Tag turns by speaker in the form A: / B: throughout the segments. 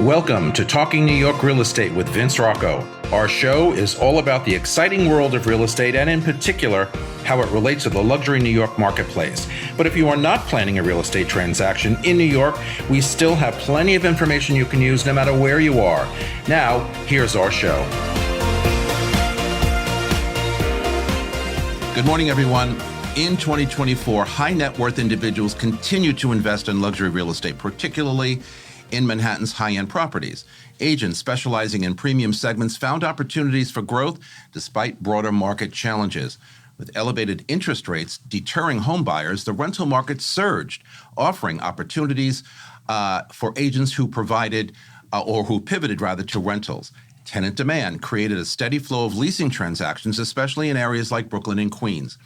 A: Welcome to Talking New York Real Estate with Vince Rocco. Our show is all about the exciting world of real estate and in particular, how it relates to the luxury New York marketplace. But if you are not planning a real estate transaction in New York, we still have plenty of information you can use no matter where you are. Now, here's our show. Good morning, everyone. In 2024, high net worth individuals continue to invest in luxury real estate, particularly in Manhattan's high-end properties. Agents specializing in premium segments found opportunities for growth despite broader market challenges. With elevated interest rates deterring home buyers, the rental market surged, offering opportunities for agents who provided or who pivoted rather to rentals. Tenant demand created a steady flow of leasing transactions, especially in areas like Brooklyn and Queens.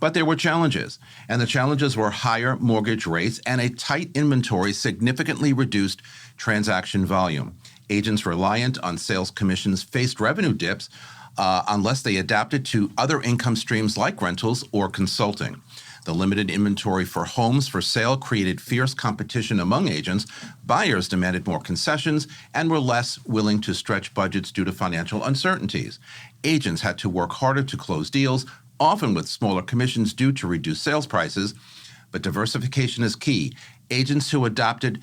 A: But there were challenges, and the challenges were higher mortgage rates and a tight inventory significantly reduced transaction volume. Agents reliant on sales commissions faced revenue dips unless they adapted to other income streams like rentals or consulting. The limited inventory for homes for sale created fierce competition among agents. Buyers demanded more concessions and were less willing to stretch budgets due to financial uncertainties. Agents had to work harder to close deals, often with smaller commissions due to reduced sales prices, but diversification is key. Agents who adopted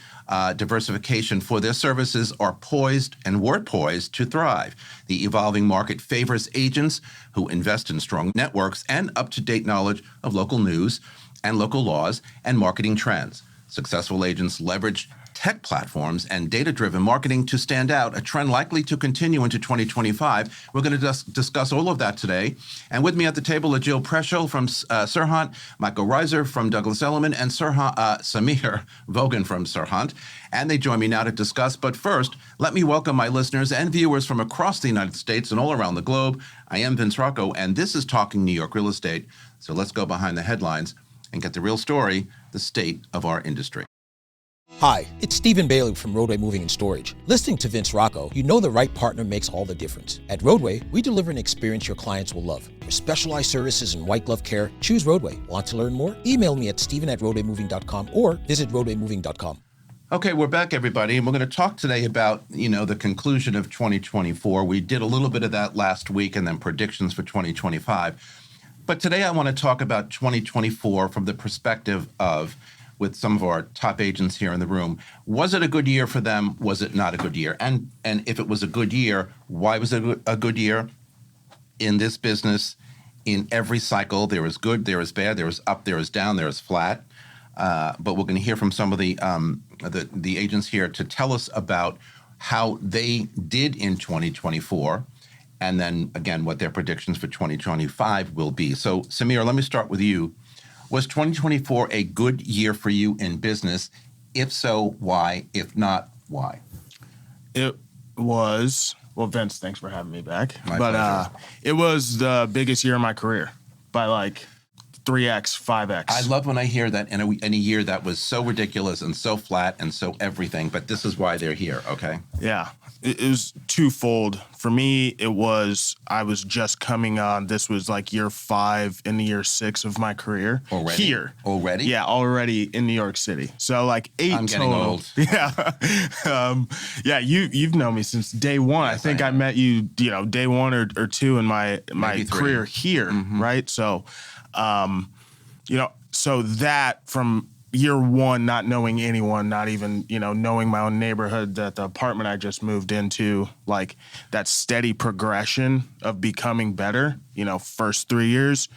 A: diversification for their services are poised and were poised to thrive. The evolving market favors agents who invest in strong networks and up-to-date knowledge of local news and local laws and marketing trends. Successful agents leverage tech platforms and data-driven marketing to stand out, a trend likely to continue into 2025. We're going to discuss all of that today. And with me at the table are Jill Preschel from Serhant, Michael Reiser from Douglas Elliman, and Samir Vogan from Serhant. And they join me now to discuss. But first, let me welcome my listeners and viewers from across the United States and all around the globe. I am Vince Rocco, and this is Talking New York Real Estate. So let's go behind the headlines and get the real story, the state of our industry.
B: Hi, it's Stephen Bailey from Roadway Moving and Storage. Listening to Vince Rocco, you know the right partner makes all the difference. At Roadway, we deliver an experience your clients will love. For specialized services and white glove care, choose Roadway. Want to learn more? Email me at steven@roadwaymoving.com or visit roadwaymoving.com.
A: Okay, we're back, everybody, and we're going to talk today about, the conclusion of 2024. We did a little bit of that last week and then predictions for 2025. But today I want to talk about 2024 from the perspective of, with some of our top agents here in the room. Was it a good year for them? Was it not a good year? And if it was a good year, why was it a good year? In this business, in every cycle, there is good, there is bad, there is up, there is down, there is flat. But we're going to hear from some of the agents here to tell us about how they did in 2024, and then, again, what their predictions for 2025 will be. So, Samir, let me start with you. Was 2024 a good year for you in business? If so, why? If not, why?
C: It was. Well, Vince, thanks for having me back.
A: My pleasure.
C: It was the biggest year of my career by like 3x, 5x.
A: I love when I hear that in a year that was so ridiculous and so flat and so everything, but this is why they're here, okay?
C: Yeah. It was twofold. For me, I was just coming on. This was like year 5 and year 6 of my career.
A: Already?
C: Here.
A: Already?
C: Yeah, already in New York City. So like 8
A: I'm getting
C: total.
A: old.
C: Yeah. You've known me since day one.
A: Yes,
C: I think
A: I
C: I met you, day 1 or 2 in my career here, right? So, so that from year 1, not knowing anyone, not even, knowing my own neighborhood, that the apartment I just moved into, like that steady progression of becoming better, first 3 years,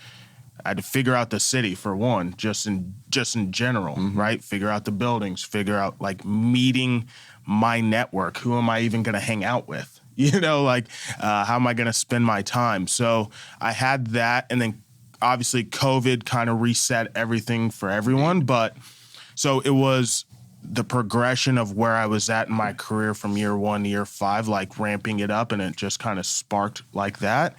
C: I had to figure out the city for one, just in general, right? Figure out the buildings, figure out like meeting my network. Who am I even going to hang out with? How am I going to spend my time? So I had that, and then obviously COVID kind of reset everything for everyone, but so it was the progression of where I was at in my career from year 1 to year 5, like ramping it up, and it just kind of sparked like that.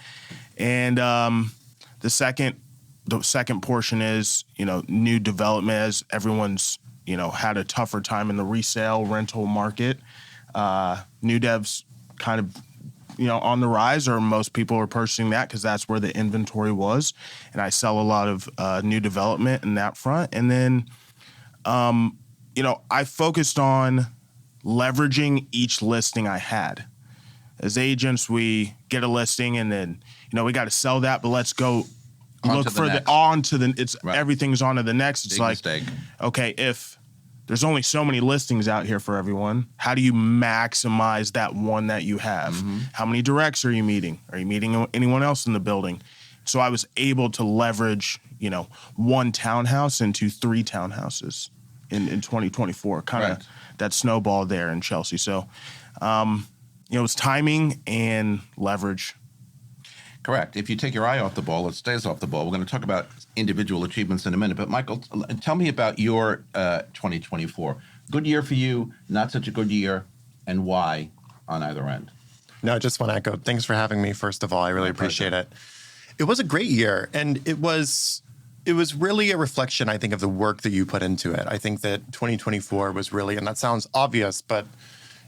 C: And the second portion is, new development, as everyone's, had a tougher time in the resale rental market. New devs kind of on the rise, or most people are purchasing that because that's where the inventory was. And I sell a lot of new development in that front. And then, I focused on leveraging each listing I had. As agents, we get a listing and then, we got to sell that, but let's go
A: On
C: look
A: to the
C: for
A: next.
C: Right. Everything's on to the next. It's
A: Big
C: like,
A: mistake.
C: okay, if there's only so many listings out here for everyone, how do you maximize that one that you have?
A: Mm-hmm.
C: How many directs are you meeting? Are you meeting anyone else in the building? So I was able to leverage, one townhouse into 3 townhouses in 2024, kind of
A: Right.
C: that snowball there in Chelsea. So, it's timing and leverage.
A: Correct. If you take your eye off the ball, it stays off the ball. We're going to talk about individual achievements in a minute. But Michael, tell me about your 2024. Good year for you, not such a good year, and why on either end?
D: No, I just want to echo. Thanks for having me. First of all, I really
A: My pleasure.
D: appreciate it. It was a great year, and it was really a reflection, I think, of the work that you put into it. I think that 2024 was really, and that sounds obvious, but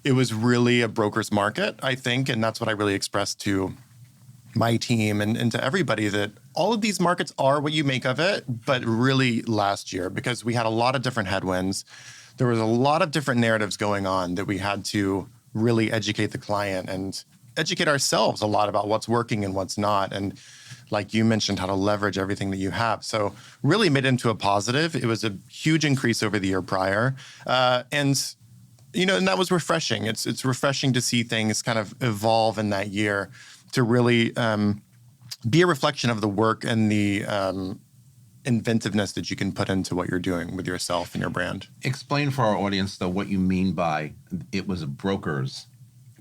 D: it was really a broker's market, I think, and that's what I really expressed to my team and to everybody, that all of these markets are what you make of it, but really last year, because we had a lot of different headwinds. There was a lot of different narratives going on that we had to really educate the client and educate ourselves a lot about what's working and what's not. And like you mentioned, how to leverage everything that you have. So really made it into a positive. It was a huge increase over the year prior. And that was refreshing. It's refreshing to see things kind of evolve in that year, to really be a reflection of the work and the inventiveness that you can put into what you're doing with yourself and your brand.
A: Explain for our audience, though, what you mean by it was a broker's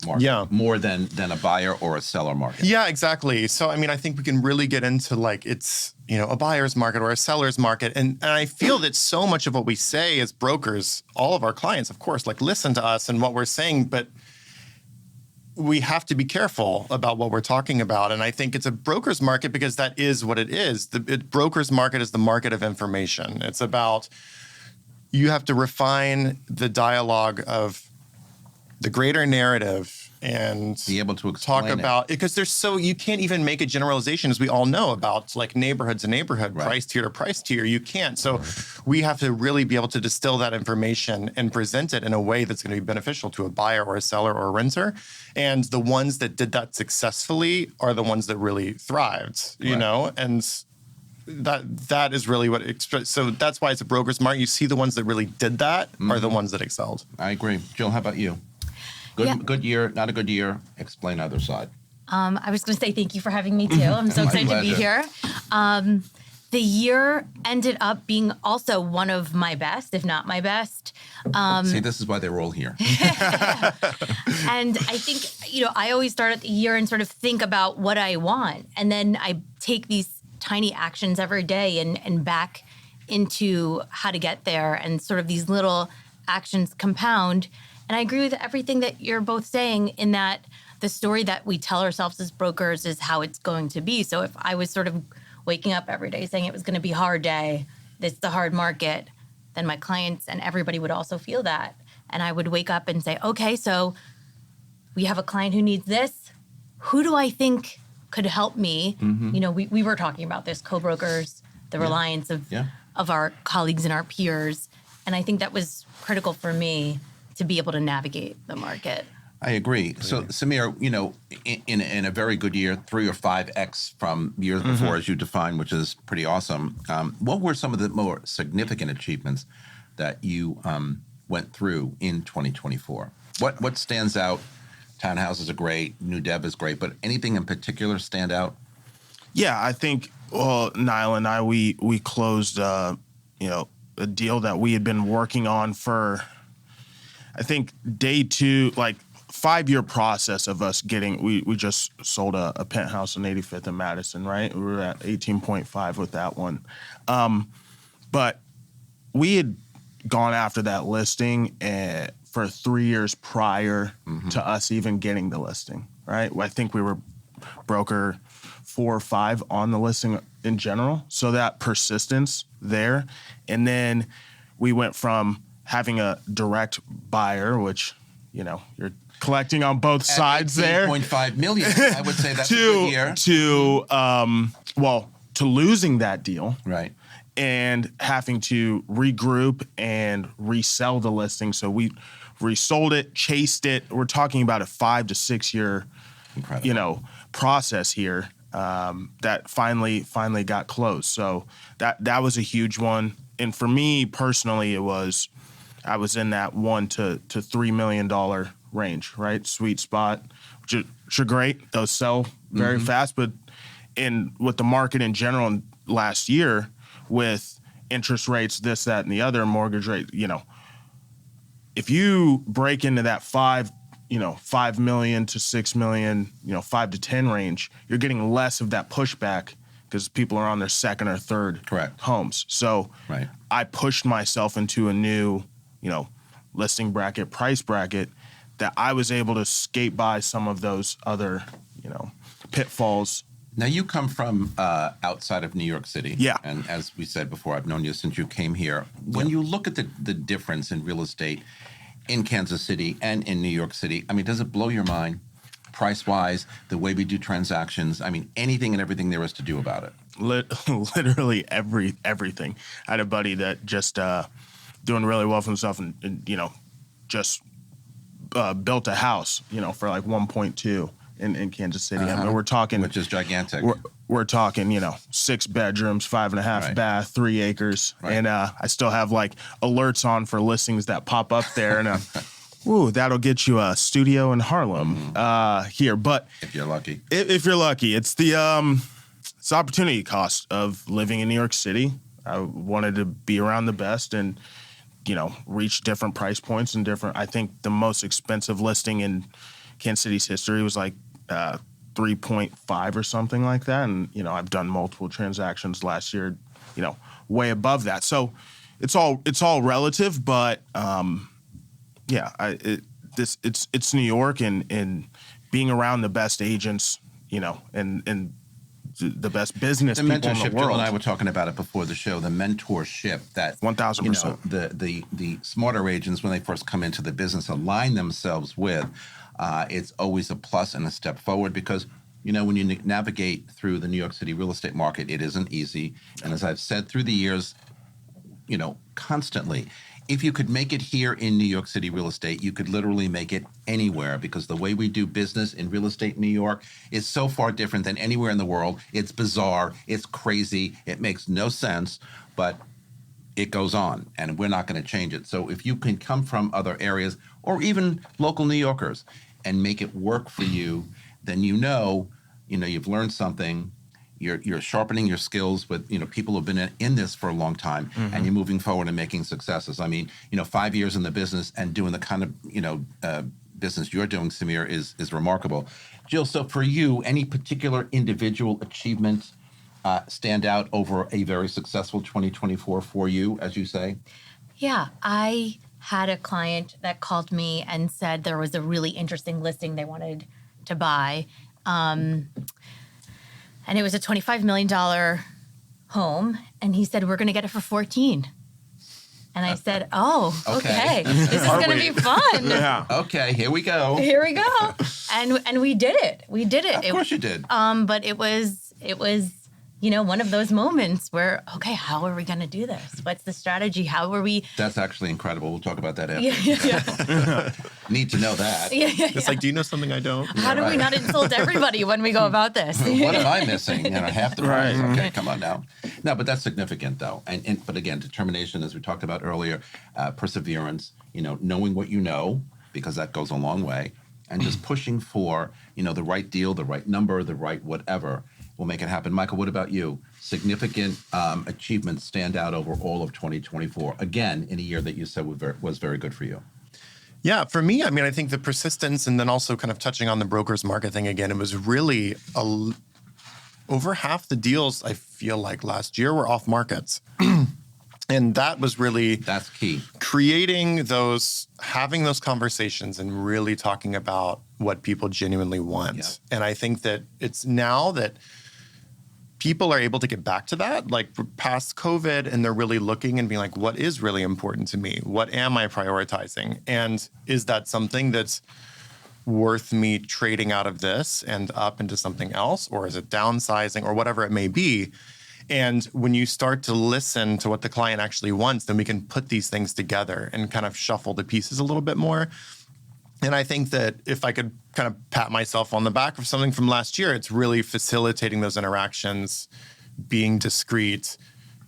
A: market,
D: Yeah.
A: more than a buyer or a seller market.
D: Yeah, exactly. So, I think we can really get into it's, a buyer's market or a seller's market. And I feel that so much of what we say as brokers, all of our clients, of course, listen to us and what we're saying, but we have to be careful about what we're talking about. And I think it's a broker's market because that is what it is. The broker's market is the market of information. It's about, you have to refine the dialogue of the greater narrative and
A: Be able to explain
D: talk
A: it.
D: about, because you can't even make a generalization, as we all know, about neighborhood to neighborhood,
A: Right.
D: price tier to price tier. You can't. So we have to really be able to distill that information and present it in a way that's going to be beneficial to a buyer or a seller or a renter. And the ones that did that successfully are the ones that really thrived,
A: Right.
D: and that is really what, so that's why it's a broker's market. You see the ones that really did that are the ones that excelled.
A: I agree. Jill, how about you? Good year, not a good year. Explain either side.
E: I was going to say thank you for having me too. I'm so
A: My
E: excited to be
A: pleasure.
E: here. The year ended up being also one of my best, if not my best.
A: See, this is why they were all here.
E: And I think, I always start at the year and sort of think about what I want. And then I take these tiny actions every day and back into how to get there. And sort of these little actions compound. And I agree with everything that you're both saying, in that the story that we tell ourselves as brokers is how it's going to be. So if I was sort of waking up every day saying it was going to be a hard day, it's the hard market, then my clients and everybody would also feel that. And I would wake up and say, okay, so we have a client who needs this. Who do I think could help me? We were talking about this, co-brokers, the reliance of our colleagues and our peers. And I think that was critical for me to be able to navigate the market.
A: I agree. So, Samir, in a very good year, 3 or 5x from years before, as you define, which is pretty awesome. What were some of the more significant achievements that you went through in 2024? What stands out? Townhouses are great, new dev is great, but anything in particular stand out?
C: Yeah, I think, Niall and I, we closed, a deal that we had been working on for, I think, day 2, 5-year process of us getting, we just sold a penthouse in 85th and Madison, right? We were at 18.5 with that one. But we had gone after that listing for 3 years prior to us even getting the listing, right? I think we were broker 4 or 5 on the listing in general. So that persistence there. And then we went from having a direct buyer, which, you're collecting on both sides there.
A: 8.5 million. I would say that's a good year.
C: To losing that deal.
A: Right.
C: and having to regroup and resell the listing. So we resold it, chased it. We're talking about a 5 to 6 year,
A: Incredible.
C: process here that finally got closed. So that was a huge one. And for me personally, I was in that $1 to $3 million range, right? Sweet spot, which are great. Those sell very fast, but with the market in general last year, with interest rates, this, that, and the other, mortgage rate, if you break into that 5 million to 6 million, 5 to 10 range, you're getting less of that pushback because people are on their second or third homes. So I pushed myself into a new, listing bracket, price bracket, that I was able to skate by some of those other, pitfalls.
A: Now, you come from outside of New York City.
C: Yeah.
A: And as we said before, I've known you since you came here. When you look at the difference in real estate in Kansas City and in New York City, I mean, does it blow your mind, price-wise, the way we do transactions? I mean, anything and everything there is to do about it.
C: Literally everything. I had a buddy that just doing really well for himself and just built a house, for like 1.2 in Kansas City. I mean, we're talking,
A: which is gigantic.
C: We're talking, 6 bedrooms, 5.5 bath, 3 acres. And I still have like alerts on for listings that pop up there. And that'll get you a studio in Harlem here. But
A: if you're lucky,
C: if you're lucky, it's it's opportunity cost of living in New York City. I wanted to be around the best and, reach different price points and different. I think the most expensive listing in Kansas City's history was like 3.5 or something like that. And, I've done multiple transactions last year, way above that. So it's all relative, but it's New York and being around the best agents, and the best business
A: the
C: people in
A: mentorship.
C: the world.
A: Jill and I were talking about it before the show. The mentorship that
C: 1000%.
A: The smarter agents, when they first come into the business, align themselves with. It's always a plus and a step forward because when you navigate through the New York City real estate market, it isn't easy. And as I've said through the years, constantly, if you could make it here in New York City real estate, you could literally make it anywhere because the way we do business in real estate in New York is so far different than anywhere in the world. It's bizarre. It's crazy. It makes no sense, but it goes on, and we're not going to change it. So if you can come from other areas or even local New Yorkers and make it work for you, then you've learned something. You're sharpening your skills with people who've been in this for a long time, and you're moving forward and making successes. I mean, 5 years in the business and doing the kind of business you're doing, Samir, is remarkable. Jill, so for you, any particular individual achievement stand out over a very successful 2024 for you, as you say?
E: Yeah, I had a client that called me and said there was a really interesting listing they wanted to buy. And it was a $25 million home. And he said, we're going to get it for 14. And I said, oh, okay. This is going to be fun.
C: Yeah.
A: Okay, here we go.
E: Here we go. And we did it. We did it.
A: Of course you did.
E: But it was one of those moments where, okay, how are we going to do this? What's the strategy? How are we?
A: That's actually incredible. We'll talk about that after.
E: Yeah.
A: Need to know that.
D: It's like, do you know something I don't?
E: How do we not insult everybody when we go about this?
A: What am I missing? Half the price. Okay, come on now. No, but that's significant though. But again, determination, as we talked about earlier, perseverance, knowing what you know, because that goes a long way, and just pushing for, the right deal, the right number, the right whatever will make it happen. Michael, what about you? Significant achievements stand out over all of 2024, again, in a year that you said was very good for you.
D: Yeah, for me, I think the persistence and then also kind of touching on the broker's market thing again, it was really over half the deals I feel like last year were off markets. And that was really
A: that's key.
D: Having those conversations and really talking about what people genuinely want. Yeah. And I think that it's now that people are able to get back to that, like past COVID, and they're really looking and being like, what is really important to me? What am I prioritizing? And is that something that's worth me trading out of this and up into something else? Or is it downsizing or whatever it may be? And when you start to listen to what the client actually wants, then we can put these things together and kind of shuffle the pieces a little bit more. And I think that if I could kind of pat myself on the back of something from last year, it's really facilitating those interactions, being discreet,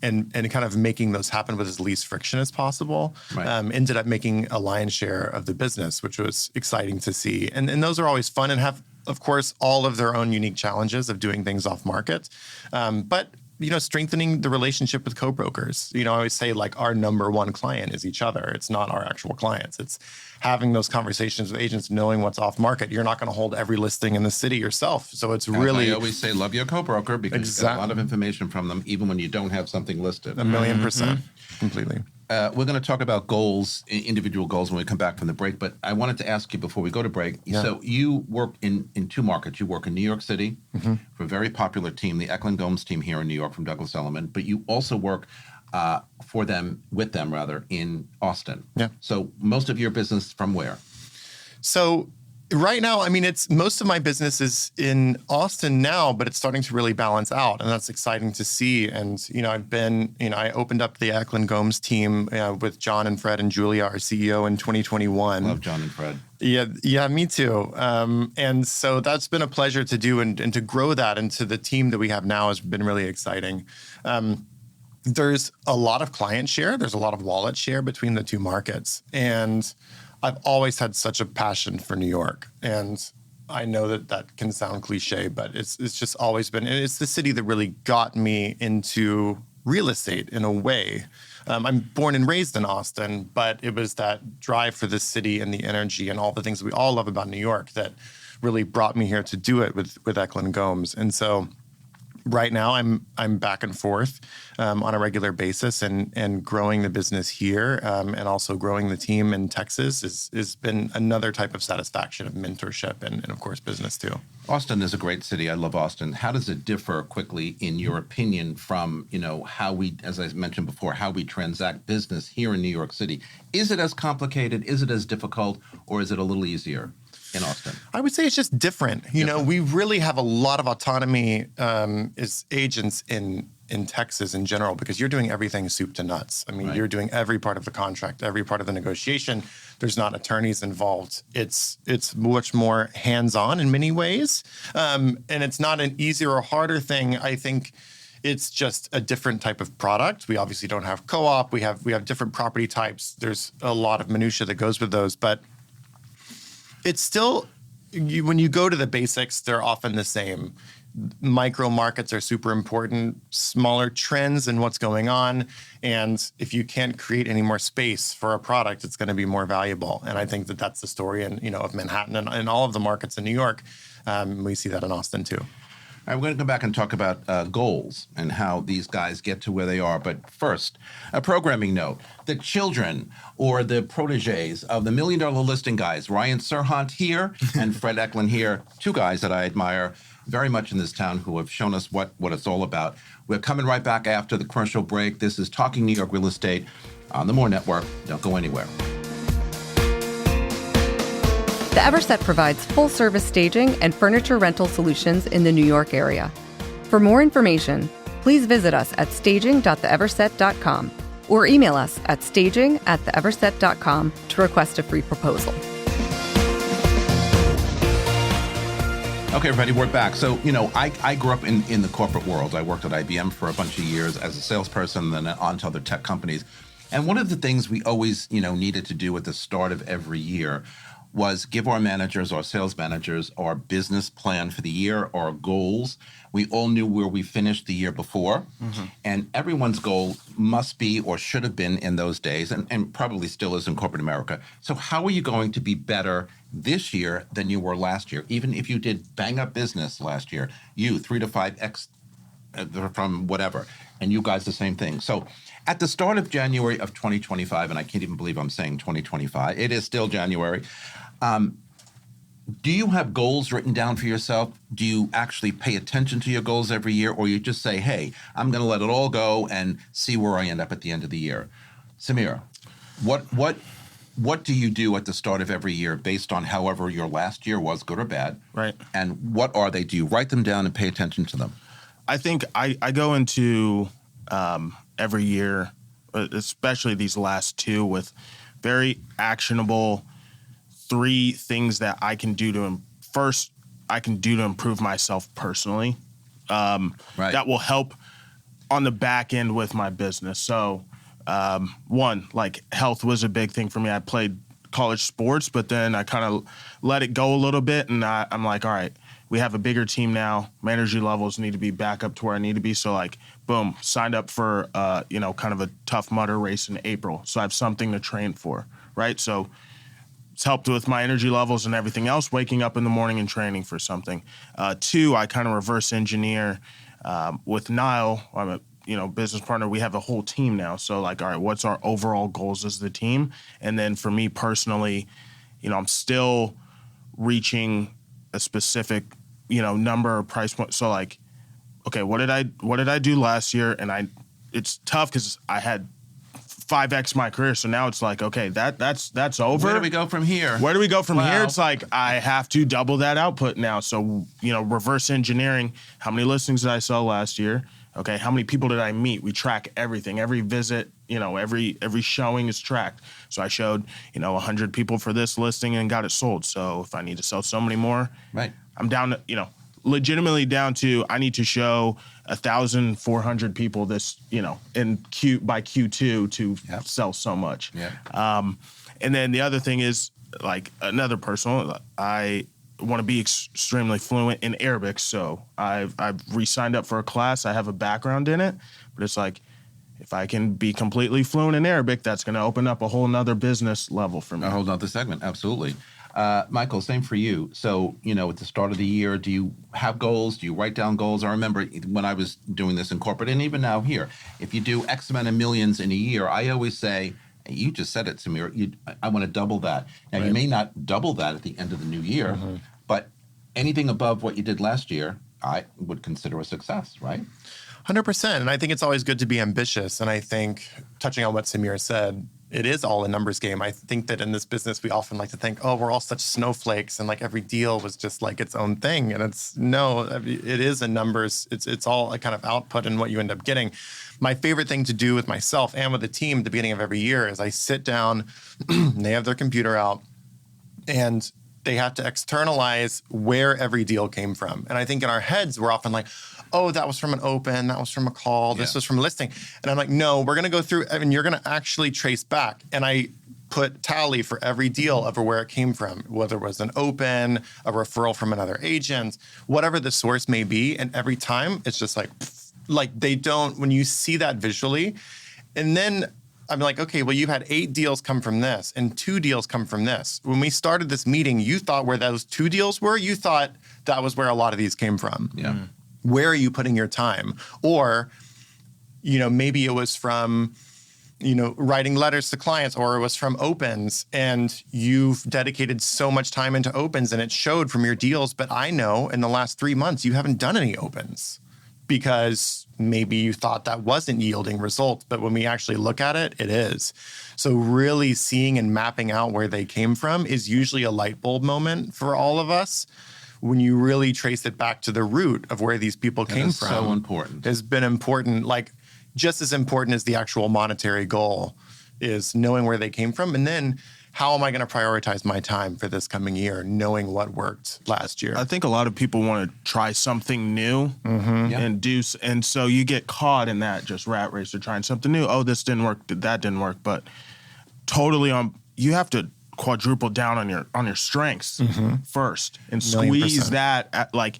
D: and kind of making those happen with as least friction as possible.
A: Right.
D: Ended up making a lion's share of the business, which was exciting to see. And those are always fun and have, of course, all of their own unique challenges of doing things off market. But strengthening the relationship with co-brokers. I always say, like, our number one client is each other. It's not our actual clients. It's having those conversations with agents, knowing what's off market. You're not going to hold every listing in the city yourself. So it's really...
A: I always say, love your co-broker, because you get a lot of information from them, even when you don't have something listed.
D: 1,000,000%. Completely.
A: We're going to talk about goals, individual goals, when we come back from the break. But I wanted to ask you before we go to break. Yeah. So you work in two markets. You work in New York City for a very popular team, the Eklund Gomes team here in New York from Douglas Elliman. But you also work with them in Austin.
D: Yeah.
A: So most of your business from where?
D: So right now, it's most of my business is in Austin now, but it's starting to really balance out, and that's exciting to see. And I opened up the Eklund Gomes team with John and Fred and Julia, our CEO, in 2021.
A: Love John and Fred.
D: Yeah, me too. And so that's been a pleasure to do, and to grow that into the team that we have now has been really exciting. There's a lot of client share. There's a lot of wallet share between the two markets, and I've always had such a passion for New York, and I know that can sound cliche, but it's just always been. And it's the city that really got me into real estate in a way. I'm born and raised in Austin, but it was that drive for the city and the energy and all the things that we all love about New York that really brought me here to do it with Eklund Gomes. And so right now, I'm back and forth on a regular basis, and growing the business here, and also growing the team in Texas has been another type of satisfaction of mentorship and of course business too.
A: Austin is a great city. I love Austin. How does it differ quickly, in your opinion, from how we, as I mentioned before, how we transact business here in New York City? Is it as complicated? Is it as difficult, or is it a little easier in Austin?
D: I would say it's just different. We really have a lot of autonomy as agents in Texas in general, because you're doing everything soup to nuts.
A: Right.
D: You're doing every part of the contract, every part of the negotiation. There's not attorneys involved. It's much more hands-on in many ways. And it's not an easier or harder thing. I think it's just a different type of product. We obviously don't have co-op. We have different property types. There's a lot of minutia that goes with those, but it's still, when you go to the basics, they're often the same. Micro markets are super important, smaller trends in what's going on. And if you can't create any more space for a product, it's going to be more valuable. And I think that that's the story of Manhattan and all of the markets in New York. We see that in Austin too.
A: All right, we're going to come back and talk about goals and how these guys get to where they are. But first, a programming note. The children or the proteges of the $1 Million Listing guys, Ryan Serhant here and Fred Eklund here, two guys that I admire very much in this town who have shown us what it's all about. We're coming right back after the commercial break. This is Talking New York Real Estate on the More Network. Don't go anywhere.
F: The Everset provides full-service staging and furniture rental solutions in the New York area. For more information, please visit us at staging.theeverset.com or email us at staging@theeverset.com to request a free proposal.
A: Okay, everybody, we're back. So, I grew up in the corporate world. I worked at IBM for a bunch of years as a salesperson, then on to other tech companies. And one of the things we always, needed to do at the start of every year was give our managers, our sales managers, our business plan for the year, our goals. We all knew where we finished the year before. Mm-hmm. And everyone's goal must be or should have been in those days, and probably still is in corporate America. So how are you going to be better this year than you were last year? Even if you did bang up business last year, 3 to 5x from whatever, and you guys the same thing. So at the start of January of 2025, and I can't even believe I'm saying 2025, it is still January. Do you have goals written down for yourself? Do you actually pay attention to your goals every year, or you just say, hey, I'm going to let it all go and see where I end up at the end of the year? Samir, what do you do at the start of every year based on however your last year was, good or bad?
C: Right.
A: And what are they? Do you write them down and pay attention to them?
C: I think I go into every year, especially these last two, with very actionable 3 things that I can do to improve myself personally. That will help on the back end with my business. So, one, like health was a big thing for me. I played college sports, but then I kind of let it go a little bit, and I'm like, all right, we have a bigger team now. My energy levels need to be back up to where I need to be. So like, boom, signed up for, kind of a Tough Mudder race in April. So I have something to train for, right? So it's helped with my energy levels and everything else, waking up in the morning and training for something. 2, I kind of reverse engineer with Niall. I'm a business partner. We have a whole team now. So like, all right, what's our overall goals as the team? And then for me personally, I'm still reaching a specific, number or price point. So like, okay, what did I do last year? And it's tough because I had 5x my career. So now it's like, okay, that's over.
A: Where do we go from here?
C: Where do we go from
A: Wow.
C: here? It's like, I have to double that output now. So, reverse engineering, how many listings did I sell last year? Okay, how many people did I meet? We track everything. Every visit, every showing is tracked. So I showed, 100 people for this listing and got it sold. So if I need to sell so many more,
A: Right.
C: I'm down to, legitimately down to, I need to show 1,400 people this, by Q2 to
A: Yep.
C: sell so much.
A: Yeah.
C: And then the other thing is, like, another personal, I want to be extremely fluent in Arabic. So I've re-signed up for a class. I have a background in it, but it's like, if I can be completely fluent in Arabic, that's going to open up a whole nother business level for me.
A: A whole nother segment, absolutely. Michael, same for you. So, at the start of the year, do you have goals? Do you write down goals? I remember when I was doing this in corporate, and even now here, if you do X amount of millions in a year, I always say, you just said it, Samir, I want to double that. Now, you may not double that at the end of the new year, but anything above what you did last year, I would consider a success, right?
D: 100%. And I think it's always good to be ambitious. And I think, touching on what Samir said, it is all a numbers game. I think that in this business, we often like to think, oh, we're all such snowflakes, and like every deal was just like its own thing. And it is a numbers. It's all a kind of output and what you end up getting. My favorite thing to do with myself and with the team at the beginning of every year is I sit down, and they have their computer out, and they have to externalize where every deal came from. And I think in our heads, we're often like, oh, that was from an open, that was from a call, this was from a listing. And I'm like, no, we're going to go through, and you're going to actually trace back. And I put tally for every deal of where it came from, whether it was an open, a referral from another agent, whatever the source may be. And every time it's just like they don't, when you see that visually, and then I'm like, okay, well, you've had 8 deals come from this and 2 deals come from this. When we started this meeting, you thought where those 2 deals were, you thought that was where a lot of these came from.
A: Yeah.
D: Where are you putting your time? Or, maybe it was from, writing letters to clients, or it was from opens, and you've dedicated so much time into opens and it showed from your deals. But I know in the last 3 months, you haven't done any opens because maybe you thought that wasn't yielding results. But when we actually look at it, it is. So really seeing and mapping out where they came from is usually a light bulb moment for all of us. When you really trace it back to the root of where these people came
A: is
D: from.
A: so important.
D: Has been important, like just as important as the actual monetary goal is knowing where they came from. And then how am I going to prioritize my time for this coming year, knowing what worked last year?
C: I think a lot of people want to try something new and so you get caught in that just rat race of trying something new. Oh, this didn't work, that didn't work. But totally you have to quadruple down on your strengths first and squeeze that at, like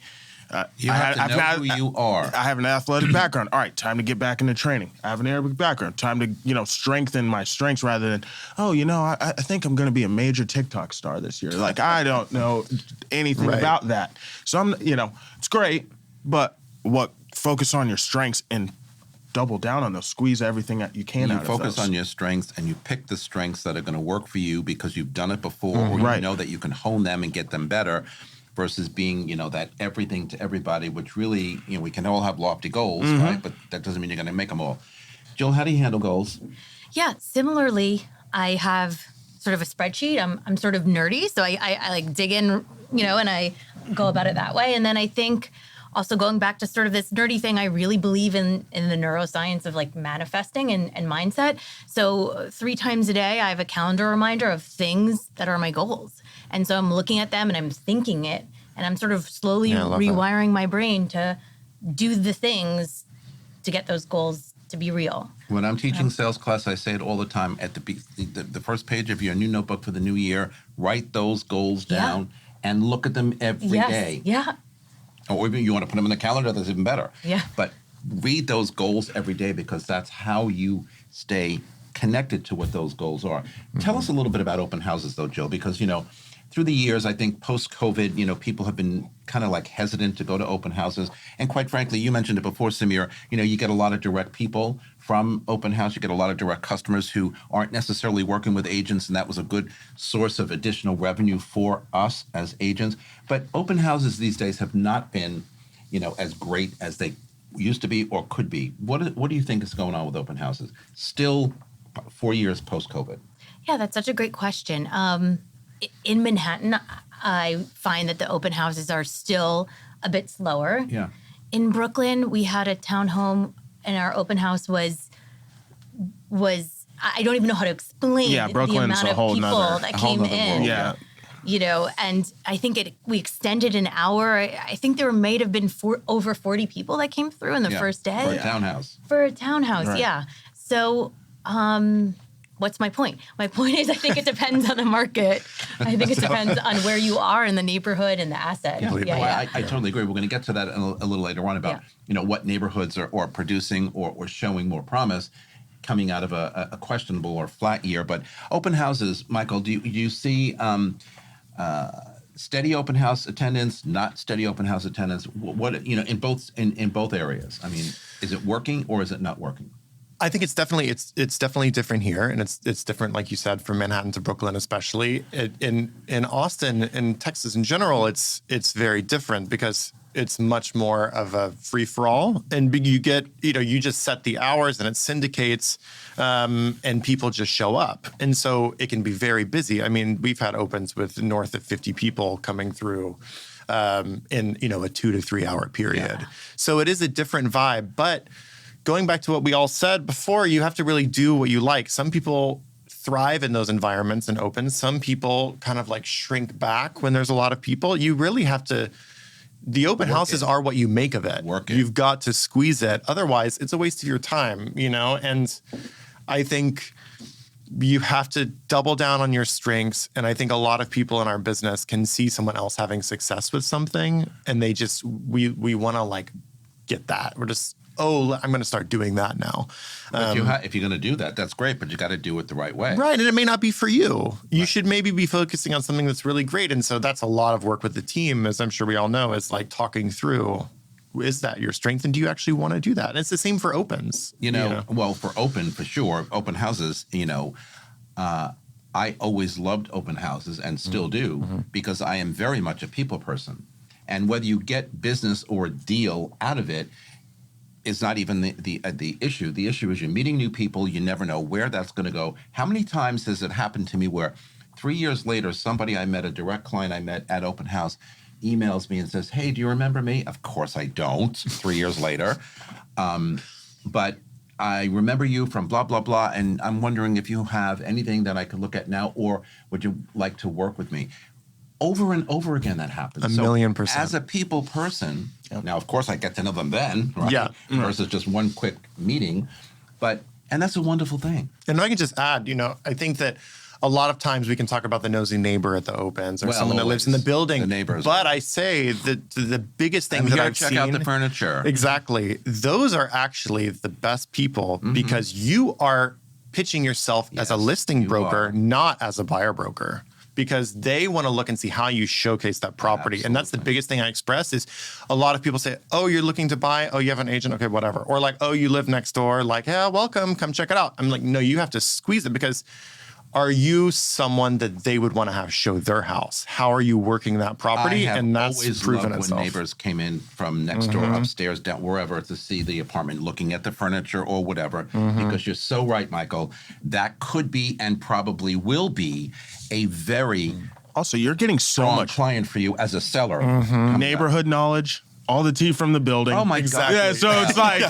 A: You have to know who you are.
C: I have an athletic background. All right, time to get back into training. I have an Arabic background. Time to strengthen my strengths rather than I think I'm going to be a major TikTok star this year. Like I don't know anything about that. So I'm it's great, but focus on your strengths and double down on those, squeeze everything that you can out of those.
A: You focus on your strengths and you pick the strengths that are going to work for you because you've done it before or you know that you can hone them and get them better versus being, that everything to everybody, which really, we can all have lofty goals, right? But that doesn't mean you're going to make them all. Jill, how do you handle goals?
E: Yeah, similarly, I have sort of a spreadsheet. I'm sort of nerdy, so I like dig in, and I go about it that way. And then I think also going back to sort of this nerdy thing, I really believe in the neuroscience of like manifesting and mindset. So 3 times a day, I have a calendar reminder of things that are my goals. And so I'm looking at them and I'm thinking it, and I'm sort of slowly rewiring my brain to do the things to get those goals to be real.
A: When I'm teaching sales class, I say it all the time. At the first page of your new notebook for the new year, write those goals down and look at them every day.
E: Yeah.
A: Or even you want to put them in the calendar, that's even better.
E: Yeah.
A: But read those goals every day, because that's how you stay connected to what those goals are. Tell us a little bit about open houses, though, Jill, because, through the years, I think post-COVID, people have been kind of like hesitant to go to open houses. And quite frankly, you mentioned it before, Samir, you get a lot of direct people from open house. You get a lot of direct customers who aren't necessarily working with agents, and that was a good source of additional revenue for us as agents. But open houses these days have not been, as great as they used to be or could be. What do you think is going on with open houses? Still 4 years post-COVID.
E: Yeah, that's such a great question. In Manhattan, I find that the open houses are still a bit slower.
A: Yeah.
E: In Brooklyn, we had a townhome, and our open house was I don't even know how to explain the
C: Brooklyn's
E: amount
C: a whole
E: of people
C: nother-
E: that
A: a whole
E: came
A: nother
E: in.
A: world.
C: Yeah.
E: And I think we extended an hour. I think there may have been over 40 people that came through in the first day.
A: For a townhouse.
E: For a townhouse,
C: Right.
E: yeah. So, what's my point? My point is, I think it depends on the market. I think it depends on where you are in the neighborhood and the asset.
A: I totally agree. We're going to get to that a little later on about what neighborhoods are producing or showing more promise coming out of a questionable or flat year. But open houses, Michael, do you see steady open house attendance, not steady open house attendance? What in both areas? I mean, is it working or is it not working?
D: I think it's definitely different here, and it's different, like you said, from Manhattan to Brooklyn, especially. In Austin and Texas in general, it's very different because it's much more of a free for all, and you get you just set the hours and it syndicates, and people just show up, and so it can be very busy. I mean, we've had opens with north of 50 people coming through. In a 2 to 3 hour period, so it is a different vibe, but. Going back to what we all said before, you have to really do what you like. Some people thrive in those environments and open. Some people kind of like shrink back when there's a lot of people. You really have to, the open houses are what you make of it. You've got to squeeze it. Otherwise, it's a waste of your time, and I think you have to double down on your strengths. And I think a lot of people in our business can see someone else having success with something, and they just, we want to like get that. We're just, I'm going to start doing that now.
A: But if you're going to do that, that's great, but you got to do it the right way.
D: Right, and it may not be for you. You should maybe be focusing on something that's really great. And so that's a lot of work with the team, as I'm sure we all know, is like talking through, is that your strength? And do you actually want to do that? And it's the same for opens.
A: Well, for open, for sure, open houses, I always loved open houses and still do because I am very much a people person. And whether you get business or a deal out of it, is not even the issue. The issue is you're meeting new people. You never know where that's going to go. How many times has it happened to me where 3 years later, somebody I met, a direct client I met at open house, emails me and says, hey, do you remember me? Of course I don't, 3 years later. But I remember you from blah, blah, blah, and I'm wondering if you have anything that I could look at now, or would you like to work with me? Over and over again, that happens.
D: A million percent.
A: As a people person, now, of course, I get to know them then, right?
D: Yeah.
A: Versus just one quick meeting. And that's a wonderful thing.
D: And I can just add, I think that a lot of times we can talk about the nosy neighbor at the opens or someone that lives in the building.
A: The neighbors.
D: But I say that the biggest thing
A: And
D: that
A: you gotta
D: I've
A: check
D: seen.
A: out the furniture.
D: Exactly. Those are actually the best people because you are pitching yourself as a listing broker, not as a buyer broker. Because they want to look and see how you showcase that property.
A: Absolutely.
D: And that's the biggest thing I express is a lot of people say, oh, you're looking to buy? Oh, you have an agent? Okay, whatever. Or like, oh, you live next door? Like, yeah, welcome, come check it out. I'm like, no, you have to squeeze it because are you someone that they would want to have show their house? How are you working that property?
A: I have
D: And that's
A: always
D: proven
A: loved
D: itself.
A: when neighbors came in from next door, upstairs, down, wherever, to see the apartment, looking at the furniture or whatever. Because you're so right, Michael. That could be and probably will be a very
C: Also, you're getting so
A: strong
C: much
A: client for you as a seller.
C: neighborhood knowledge. all the tea from the building.
A: Oh my God.
C: Yeah, so it's like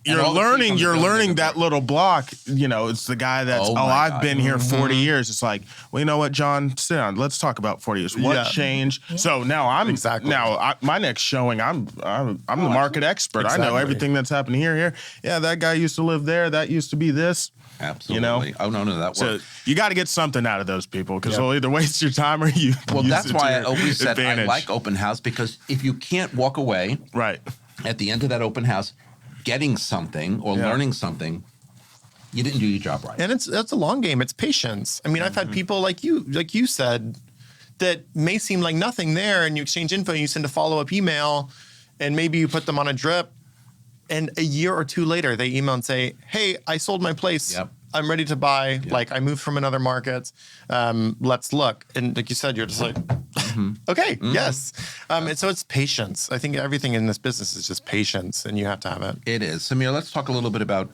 C: you're
A: all the tea
C: learning.
A: from the
C: You're
A: building
C: learning
A: is
C: that little block. You know, it's the guy that's.
A: Oh
C: Oh,
A: my
C: I've
A: God.
C: been here 40 years. It's like, well, you know what, John, sit down. Let's talk about 40 years. What
D: Yeah.
C: changed? So now I'm
D: Exactly.
C: my next showing. I'm the market expert. I know
D: Exactly.
C: everything that's happening here. Yeah, that guy used to live there. That used to be this.
A: Absolutely. Oh, no, that
C: So
A: works.
C: you got to get something out of those people because they'll either waste your time or you.
A: Well,
C: use
A: that's
C: it
A: why
C: to
A: I
C: your
A: always said I
C: advantage.
A: like open house, because if you can't walk away
C: Right.
A: at the end of that open house getting something or
C: Yeah.
A: learning something, you didn't do your job right.
D: And that's a long game. It's patience. I mean, I've had people like you said, that may seem like nothing there, and you exchange info and you send a follow-up email, and maybe you put them on a drip, and a year or two later they email and say, hey, I sold my place.
A: Yep.
D: I'm ready to buy. Like, I moved from another market. Let's look. And like you said, you're just like, okay, yes. And so it's patience. I think everything in this business is just patience, and you have to have it.
A: It is. Samir, let's talk a little bit about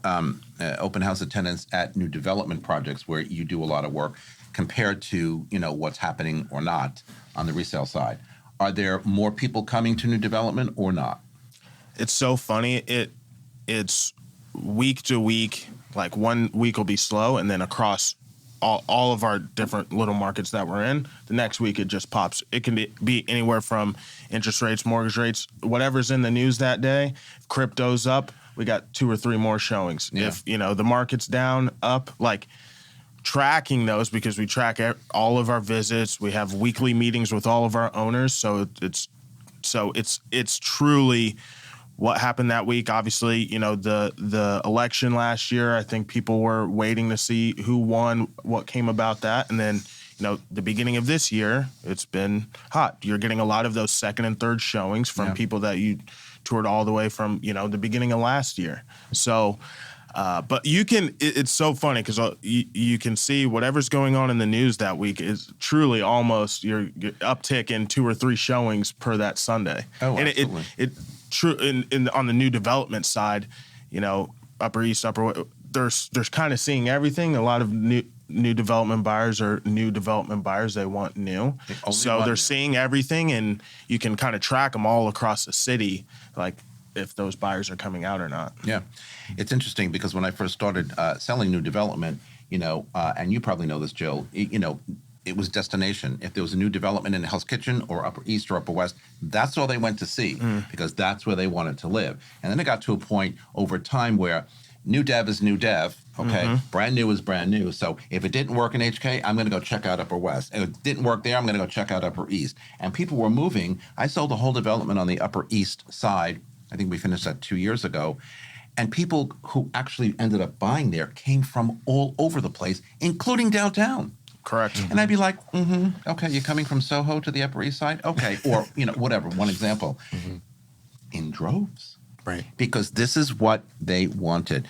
A: open house attendance at new development projects where you do a lot of work compared to, what's happening or not on the resale side. Are there more people coming to new development or not?
C: It's so funny. It's week to week. Like 1 week will be slow, and then across all of our different little markets that we're in, the next week it just pops. It can be anywhere from interest rates, mortgage rates, whatever's in the news that day. If crypto's up, we got 2 or 3 more showings.
A: Yeah.
C: If the market's down, up, like tracking those, because we track all of our visits. We have weekly meetings with all of our owners, so it's truly what happened that week. Obviously, the election last year, I think people were waiting to see who won, what came about that. And then, the beginning of this year, it's been hot. You're getting a lot of those second and third showings from people that you toured all the way from, the beginning of last year. So, but it's so funny because you can see whatever's going on in the news that week is truly almost your uptick in 2 or 3 showings per that Sunday.
A: Oh,
C: and
A: absolutely.
C: True on the new development side, Upper East, there's kind of seeing everything. A lot of new development buyers are new development buyers. They want new, so they're seeing everything, and you can kind of track them all across the city, like if those buyers are coming out or not.
A: Yeah. It's interesting because when I first started selling new development, and you probably know this, Jill, it was destination. If there was a new development in Hell's Kitchen or Upper East or Upper West, that's all they went to see because that's where they wanted to live. And then it got to a point over time where new dev is new dev, okay? Brand new is brand new. So if it didn't work in HK, I'm going to go check out Upper West. If it didn't work there, I'm going to go check out Upper East. And people were moving. I sold a whole development on the Upper East side. I think we finished that 2 years ago. And people who actually ended up buying there came from all over the place, including downtown.
C: Correct.
A: And I'd be like, okay, you're coming from Soho to the Upper East Side? Okay. Or, whatever, one example. In droves.
D: Right.
A: Because this is what they wanted.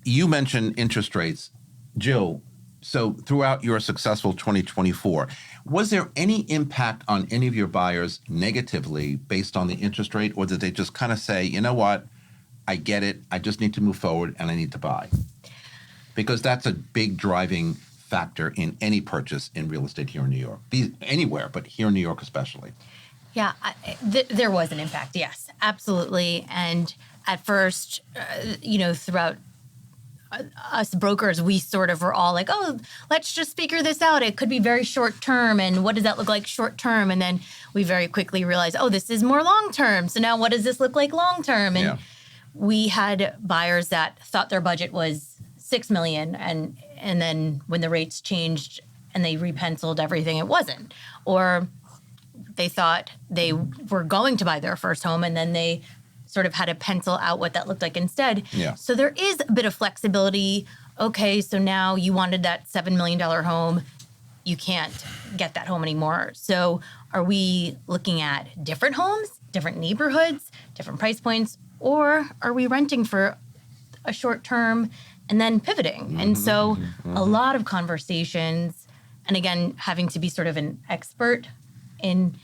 A: You mentioned interest rates. Jill, so throughout your successful 2024, was there any impact on any of your buyers negatively based on the interest rate? Or did they just kind of say, you know what, I get it, I just need to move forward and I need to buy? Because that's a big driving factor in any purchase in real estate here in New York. Anywhere, but here in New York especially.
E: Yeah, there was an impact, yes, absolutely. And at first, throughout us brokers, we sort of were all like, oh, let's just figure this out. It could be very short term. And what does that look like short term? And then we very quickly realized, oh, this is more long term. So now what does this look like long term? And we had buyers that thought their budget was $6 million. And then when the rates changed and they repenciled everything, it wasn't. Or they thought they were going to buy their first home and then they sort of had to pencil out what that looked like instead.
A: Yeah.
E: So there is a bit of flexibility. Okay, so now you wanted that $7 million home. You can't get that home anymore. So are we looking at different homes, different neighborhoods, different price points, or are we renting for a short term and then pivoting? And so a lot of conversations, and again, having to be sort of an expert in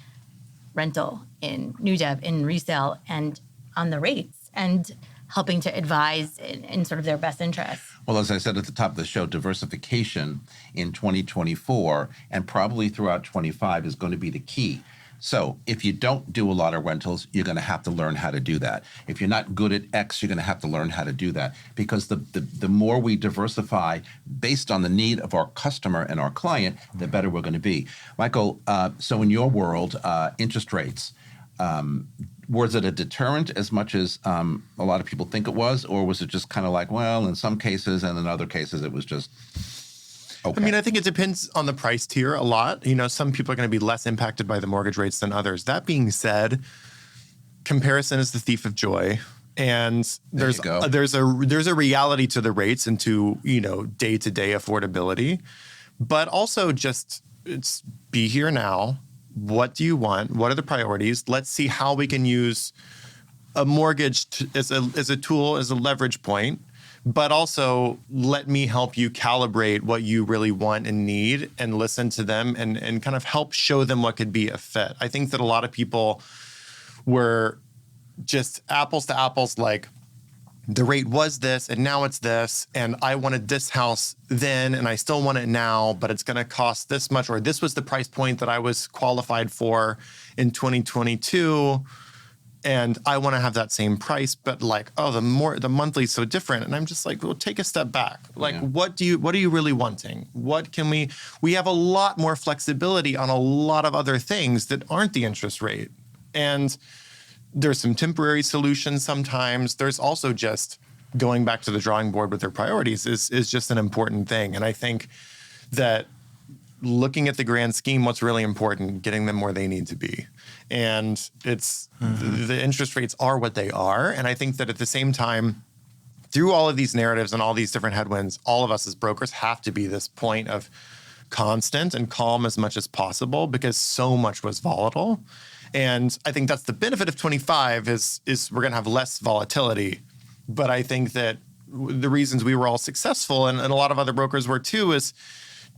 E: rental, in new dev, in resale, and on the rates, and helping to advise in sort of their best interest.
A: Well, as I said at the top of the show, diversification in 2024 and probably throughout 25 is going to be the key. So if you don't do a lot of rentals, you're going to have to learn how to do that. If you're not good at X, you're going to have to learn how to do that. Because the more we diversify based on the need of our customer and our client, the better we're going to be. Michael, so in your world, interest rates, was it a deterrent as much as a lot of people think it was? Or was it just kind of like, well, in some cases and in other cases, it was just okay?
D: I mean, I think it depends on the price tier a lot. Some people are going to be less impacted by the mortgage rates than others. That being said, comparison is the thief of joy. And there's a reality to the rates and to, day-to-day affordability. But also just it's be here now. What do you want? What are the priorities? Let's see how we can use a mortgage as a tool, as a leverage point. But also let me help you calibrate what you really want and need and listen to them and kind of help show them what could be a fit. I think that a lot of people were just apples to apples, like the rate was this and now it's this, and I wanted this house then and I still want it now, but it's going to cost this much, or this was the price point that I was qualified for in 2022. And I want to have that same price, but the monthly is so different. And I'm just like, well, take a step back. What are you really wanting? We have a lot more flexibility on a lot of other things that aren't the interest rate. And there's some temporary solutions sometimes. There's also just going back to the drawing board with their priorities is just an important thing. And I think that looking at the grand scheme, what's really important, getting them where they need to be. And it's the interest rates are what they are. And I think that at the same time, through all of these narratives and all these different headwinds, all of us as brokers have to be this point of constant and calm as much as possible because so much was volatile. And I think that's the benefit of 25 is we're going to have less volatility. But I think that the reasons we were all successful and a lot of other brokers were too is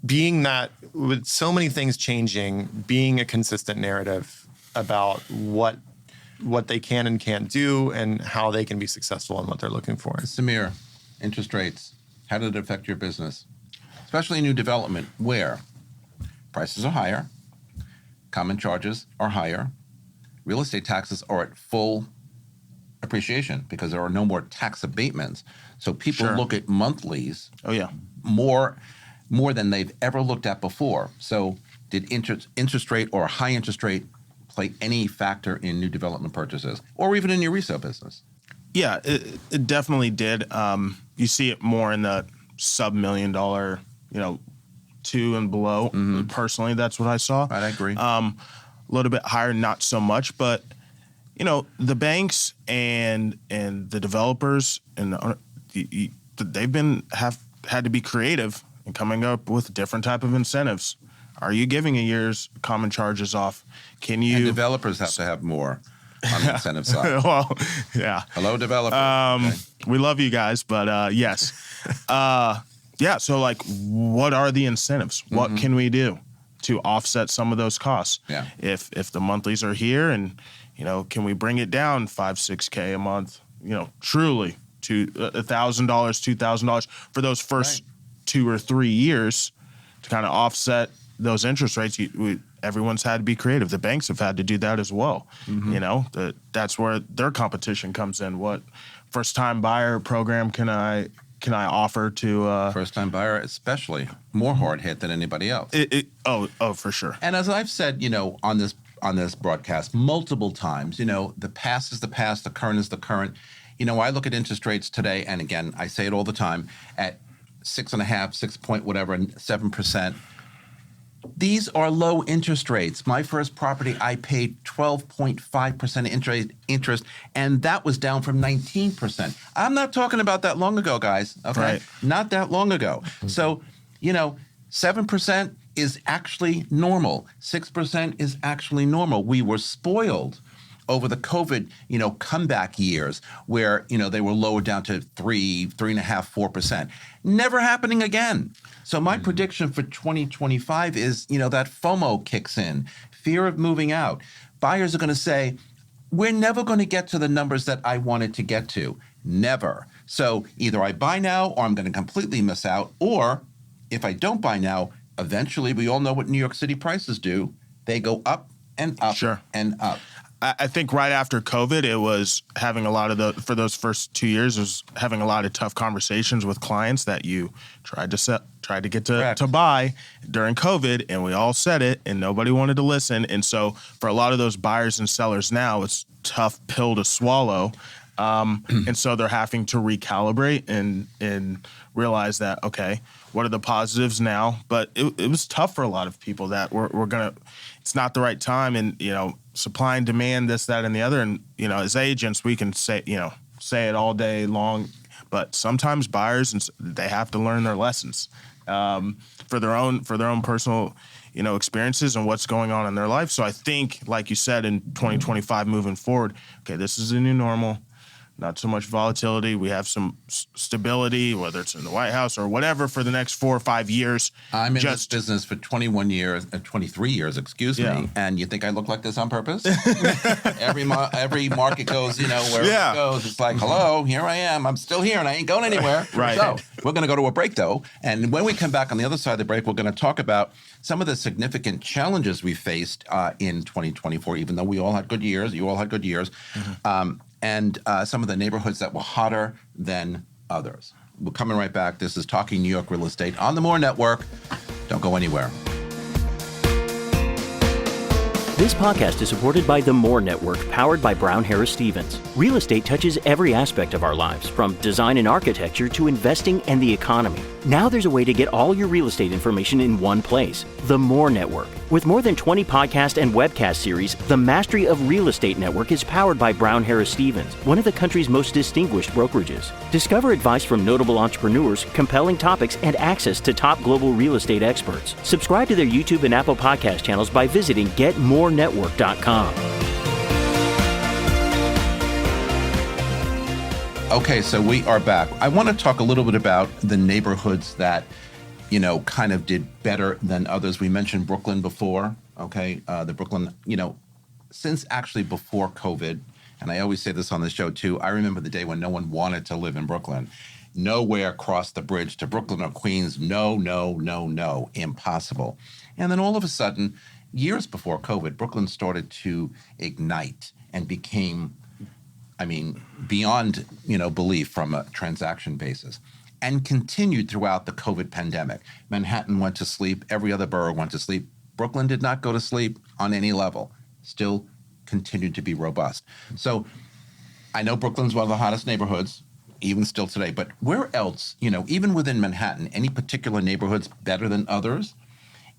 D: being that with so many things changing, being a consistent narrative about what they can and can't do and how they can be successful in what they're looking for.
A: Samir, interest rates, how did it affect your business? Especially new development, where prices are higher, common charges are higher, real estate taxes are at full appreciation because there are no more tax abatements. So people look at monthlies more than they've ever looked at before. So did interest rate or high interest rate play any factor in new development purchases or even in your resale business?
C: Yeah, it definitely did. You see it more in the sub-$1 million, two and below. Mm-hmm. Personally, that's what I saw.
A: I agree.
C: A little bit higher, not so much, but the banks and the developers and they've had to be creative and coming up with different type of incentives. Are you giving a year's common charges off? Can you?
A: And developers have to have more on the incentive side.
C: Well, yeah.
A: Hello, developers.
C: We love you guys, but yes. So what are the incentives? Mm-hmm. What can we do to offset some of those costs?
A: Yeah.
C: If the monthlies are here and, can we bring it down $5,000-$6,000 a month, truly to $1,000, $2,000 for those first 2 or 3 years to kind of offset those interest rates? Everyone's had to be creative. The banks have had to do that as well. Mm-hmm. That's where their competition comes in. What first-time buyer program can I offer to
A: first-time buyer, especially more hard hit than anybody else?
C: For sure.
A: And as I've said, on this broadcast multiple times, the past is the past, the current is the current. I look at interest rates today, and again, I say it all the time, at 6.5%, 6 point whatever, 7%. These are low interest rates. My first property, I paid 12.5% interest, and that was down from 19%. I'm not talking about that long ago, guys. Okay,
C: right.
A: Not that long ago. Mm-hmm. So, 7% is actually normal. 6% is actually normal. We were spoiled over the COVID, comeback years where, they were lowered down to 3.5%, 4%. Never happening again. So my prediction for 2025 is, that FOMO kicks in, fear of moving out. Buyers are going to say, we're never going to get to the numbers that I wanted to get to. Never. So either I buy now or I'm going to completely miss out. Or if I don't buy now, eventually we all know what New York City prices do. They go up and up
C: Sure.
A: and up.
C: I think right after COVID, it was having a lot of for those first 2 years, it was having a lot of tough conversations with clients that you tried to get to buy during COVID, and we all said it, and nobody wanted to listen. And so for a lot of those buyers and sellers now, it's a tough pill to swallow. And so they're having to recalibrate and realize that, okay, what are the positives now? But it was tough for a lot of people that it's not the right time, and, supply and demand, this, that, and the other. And, as agents, we can say it all day long, but sometimes buyers, they have to learn their lessons for their own personal, experiences and what's going on in their life. So I think, like you said, in 2025 moving forward, okay, this is the new normal. Not so much volatility. We have some stability, whether it's in the White House or whatever, for the next 4 or 5 years.
A: I'm in this business for 23 years, excuse me, and you think I look like this on purpose? Every market goes, wherever it goes, it's like, hello, here I am. I'm still here, and I ain't going anywhere.
C: Right.
A: So we're going to go to a break, though, and when we come back on the other side of the break, we're going to talk about some of the significant challenges we faced in 2024, even though we all had good years. You all had good years. Mm-hmm. And some of the neighborhoods that were hotter than others. We're coming right back. This is Talking New York Real Estate on the More Network. Don't go anywhere.
G: This podcast is supported by the More Network, powered by Brown Harris Stevens. Real estate touches every aspect of our lives, from design and architecture to investing and the economy. Now there's a way to get all your real estate information in one place. The More Network. With more than 20 podcast and webcast series, the Mastery of Real Estate Network is powered by Brown Harris Stevens, one of the country's most distinguished brokerages. Discover advice from notable entrepreneurs, compelling topics, and access to top global real estate experts. Subscribe to their YouTube and Apple podcast channels by visiting GetMoreNetwork.com.
A: Okay, so we are back. I want to talk a little bit about the neighborhoods that, kind of did better than others. We mentioned Brooklyn before, okay? The Brooklyn, since actually before COVID, and I always say this on the show too, I remember the day when no one wanted to live in Brooklyn. Nowhere crossed the bridge to Brooklyn or Queens. No, impossible. And then all of a sudden, years before COVID, Brooklyn started to ignite and became, beyond, belief from a transaction basis, and continued throughout the COVID pandemic. Manhattan went to sleep. Every other borough went to sleep. Brooklyn did not go to sleep on any level. Still continued to be robust. So I know Brooklyn's one of the hottest neighborhoods, even still today, but where else, even within Manhattan, any particular neighborhoods better than others?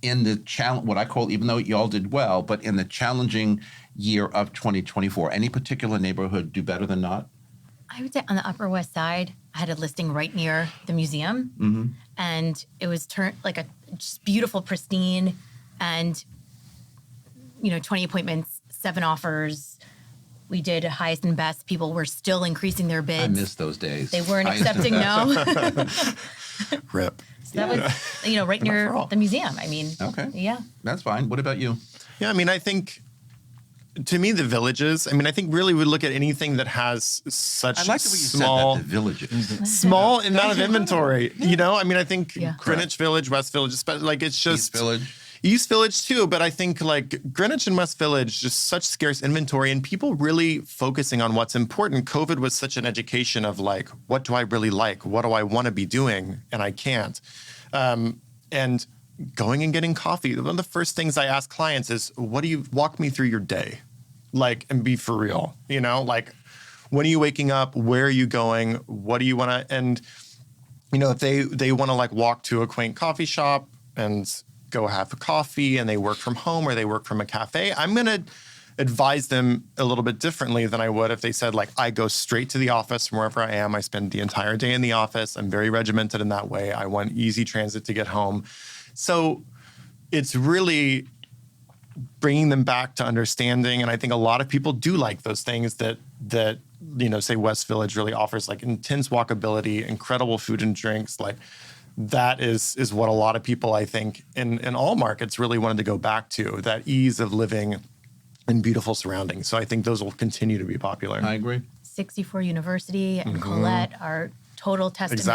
A: In the what I call, even though y'all did well, but in the challenging year of 2024, any particular neighborhood do better than not?
E: I would say on the Upper West Side, I had a listing right near the museum, and it was like a just beautiful, pristine, and 20 appointments, 7 offers. We did highest and best. People were still increasing their bids.
A: I miss those days.
E: They weren't accepting no.
D: Rip.
E: So that was, right near the museum.
A: Okay.
E: Yeah.
A: That's fine. What about you?
D: Yeah, I think, to me, the villages, I think really we look at anything that has such
A: I like the way you
D: small,
A: said that, the villages.
D: small amount of inventory. I think
E: Yeah.
D: Greenwich Village, West Village, it's just
A: East Village.
D: East Village too, but I think Greenwich and West Village, just such scarce inventory and people really focusing on what's important. COVID was such an education of what do I really like? What do I want to be doing? And I can't. And going and getting coffee. One of the first things I ask clients is, walk me through your day? And be for real, when are you waking up? Where are you going? What do you want to, and, if they want to walk to a quaint coffee shop and go have a coffee and they work from home or they work from a cafe, I'm going to advise them a little bit differently than I would if they said, I go straight to the office from wherever I am. I spend the entire day in the office. I'm very regimented in that way. I want easy transit to get home. So it's really bringing them back to understanding. And I think a lot of people do like those things that say West Village really offers, intense walkability, incredible food and drinks, that is what a lot of people, I think, in all markets really wanted to go back to, that ease of living in beautiful surroundings. So I think those will continue to be popular.
A: I agree.
E: 64 University and Colette are total testaments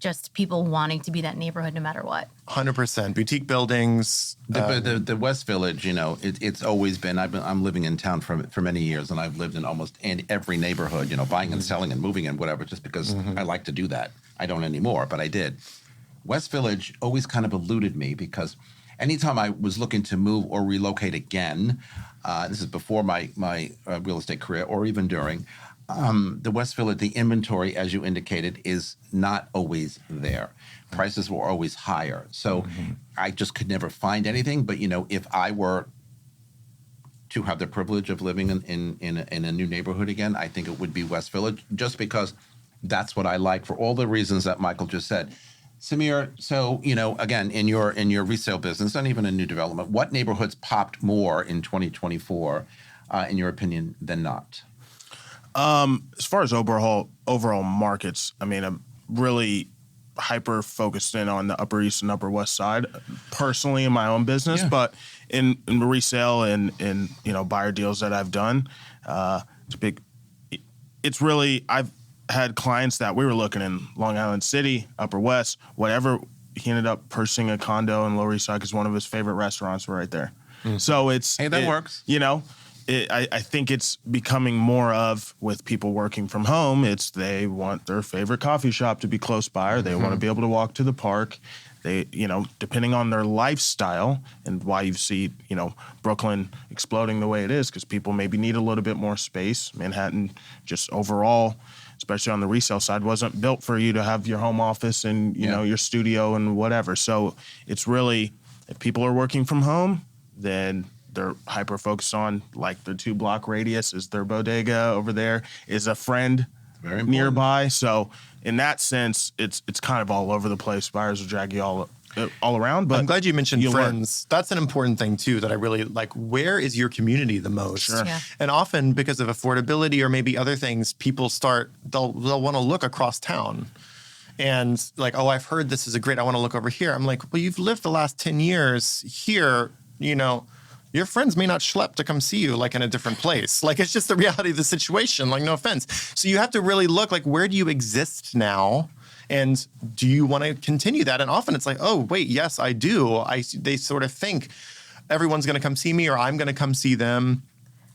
E: just people wanting to be that neighborhood no matter what.
D: 100% boutique buildings.
A: The West Village, it's always been. I'm living in town for many years, and I've lived in almost every neighborhood. Buying and selling and moving and whatever, just because I like to do that. I don't anymore, but I did. West Village always kind of eluded me because anytime I was looking to move or relocate again, this is before my real estate career or even during. The West Village, the inventory, as you indicated, is not always there. Prices were always higher. So I just could never find anything. But, if I were to have the privilege of living in a new neighborhood again, I think it would be West Village, just because that's what I like for all the reasons that Michael just said. Samir, so, again, in your resale business and even in new development, what neighborhoods popped more in 2024, in your opinion, than not?
C: As far as overall markets, I'm really hyper focused in on the Upper East and Upper West Side, personally in my own business, but in resale and buyer deals that I've done, it's really, I've had clients that we were looking in Long Island City, Upper West, whatever. He ended up purchasing a condo in Lower East Side because one of his favorite restaurants were right there. So that
A: works.
C: I think it's becoming more of, with people working from home, they want their favorite coffee shop to be close by, or they want to be able to walk to the park. They, depending on their lifestyle and why you see, Brooklyn exploding the way it is, because people maybe need a little bit more space. Manhattan, just overall, especially on the resale side, wasn't built for you to have your home office and, your studio and whatever. So it's really, if people are working from home, then they're hyper focused on, like, the 2-block radius is their bodega over there, is a friend nearby. So in that sense, it's kind of all over the place. Buyers will drag you all around. But
D: I'm glad you mentioned friends. That's an important thing too that I really like. Where is your community the most?
C: Sure.
E: Yeah.
D: And often because of affordability or maybe other things, people they'll want to look across town. And like, oh, I've heard this is I want to look over here. I'm like, well, you've lived the last 10 years here, your friends may not schlep to come see you, like, in a different place. Like, it's just the reality of the situation, like, no offense. So you have to really look, like, where do you exist now? And do you want to continue that? And often it's like, oh, wait, yes, I do. They sort of think everyone's going to come see me or I'm going to come see them.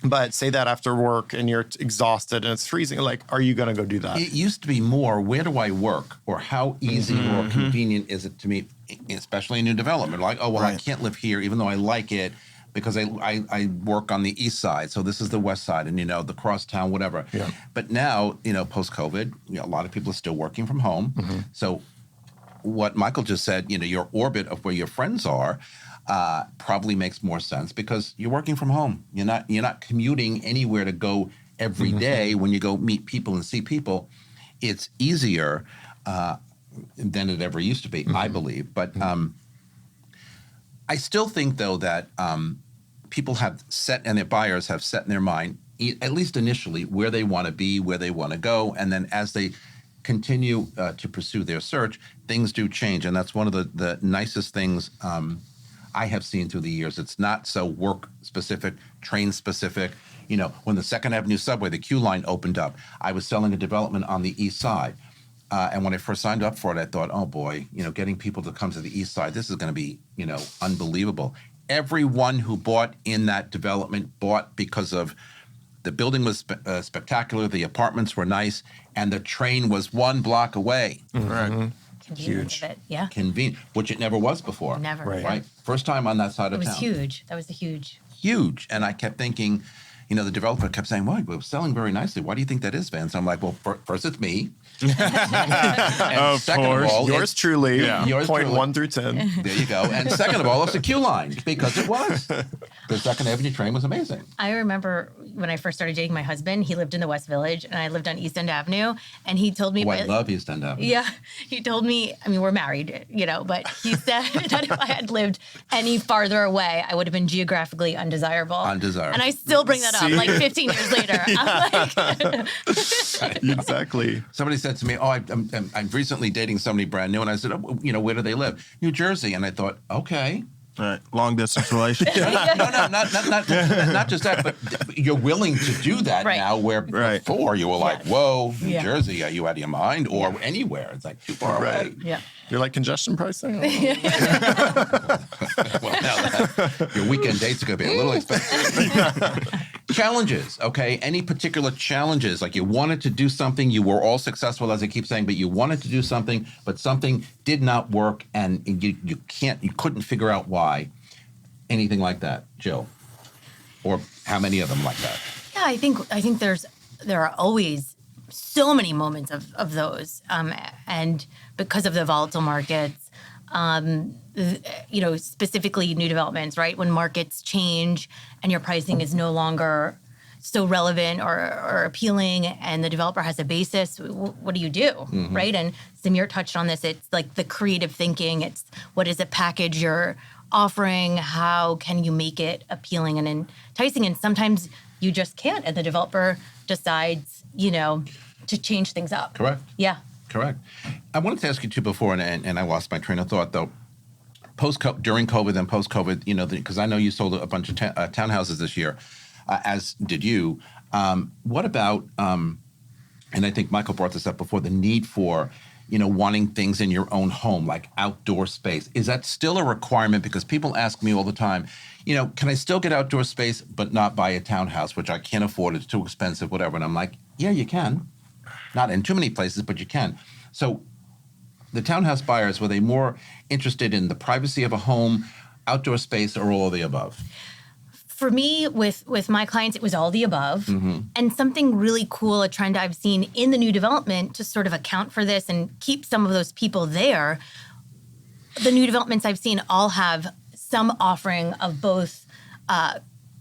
D: But say that after work and you're exhausted and it's freezing, like, are you going to go do that?
A: It used to be more, where do I work? Or how easy or convenient is it to me, especially in new development? Like, oh, well, I can't live here even though I like it, because I work on the east side. So this is the west side and, the crosstown, whatever. Yeah. But now, post-COVID, a lot of people are still working from home. So what Michael just said, your orbit of where your friends are probably makes more sense because you're working from home. You're not commuting anywhere to go every day when you go meet people and see people. It's easier than it ever used to be, I believe. But I still think, though, that people have set, and their buyers have set in their mind, at least initially, where they want to be, where they want to go. And then as they continue to pursue their search, things do change. And that's one of the nicest things I have seen through the years. It's not so work-specific, train-specific. When the 2nd Avenue subway, the Q line opened up, I was selling a development on the east side. And when I first signed up for it, I thought, oh, boy, getting people to come to the east side, this is going to be, unbelievable. Everyone who bought in that development bought because of the building was spectacular, the apartments were nice, and the train was 1 block away.
E: Convenient
D: Huge.
E: of it. Yeah.
A: Convenient, which it never was before.
E: Never.
A: Right? First time on that side of
E: It
A: town.
E: was huge. That was the huge.
A: Huge. And I kept thinking, the developer kept saying, well, we're selling very nicely. Why do you think that is, Vince? I'm like, well, first it's me. And second of all,
D: yours truly,
A: yours
D: point
A: truly.
D: 1 through 10.
A: There you go. And second of all, it's the Q line, because it was. The 2nd Avenue train was amazing.
E: I remember when I first started dating my husband, he lived in the West Village and I lived on East End Avenue. And he told me,
A: I love East End Avenue.
E: Yeah. He told me, we're married, but he said that if I had lived any farther away, I would have been geographically undesirable.
A: Undesirable.
E: And I still bring that up like 15 years later. I'm like,
D: Exactly.
A: Somebody said to me, oh, I'm recently dating somebody brand new. And I said, oh, where do they live? New Jersey. And I thought, okay.
C: All right, long distance relationship.
A: No, not just that, but you're willing to do that
E: Right.
A: now, where
C: Right.
A: before you were like, whoa, New
E: Yeah.
A: Jersey, are you out of your mind? Or anywhere. It's like too far away.
E: Yeah.
D: You're like congestion pricing?
A: Well, now your weekend dates are going to be a little expensive. Challenges, okay? Any particular challenges? Like you wanted to do something, you were all successful, as I keep saying, but you wanted to do something, but something did not work, and you couldn't figure out why. Anything like that, Jill? Or how many of them like that?
E: Yeah, I think there are always so many moments of those, and because of the volatile markets, specifically new developments, right? When markets change and your pricing is no longer so relevant or appealing, and the developer has a basis, what do you do, right? And Samir touched on this. It's like the creative thinking. It's what is a package you're offering? How can you make it appealing and enticing? And sometimes you just can't, and the developer decides, to change things up.
A: Correct.
E: Yeah.
A: Correct. I wanted to ask you too before, and I lost my train of thought though. During COVID and post-COVID, because I know you sold a bunch of townhouses this year, as did you. What about? And I think Michael brought this up before. The need for, wanting things in your own home, like outdoor space. Is that still a requirement? Because people ask me all the time, can I still get outdoor space but not buy a townhouse, which I can't afford? It's too expensive, whatever. And I'm like, yeah, you can. Not in too many places, but you can. So the townhouse buyers, were they more interested in the privacy of a home, outdoor space, or all of the above?
E: For me, with my clients, it was all the above. And something really cool, a trend I've seen in the new development to sort of account for this and keep some of those people there, the new developments I've seen all have some offering of both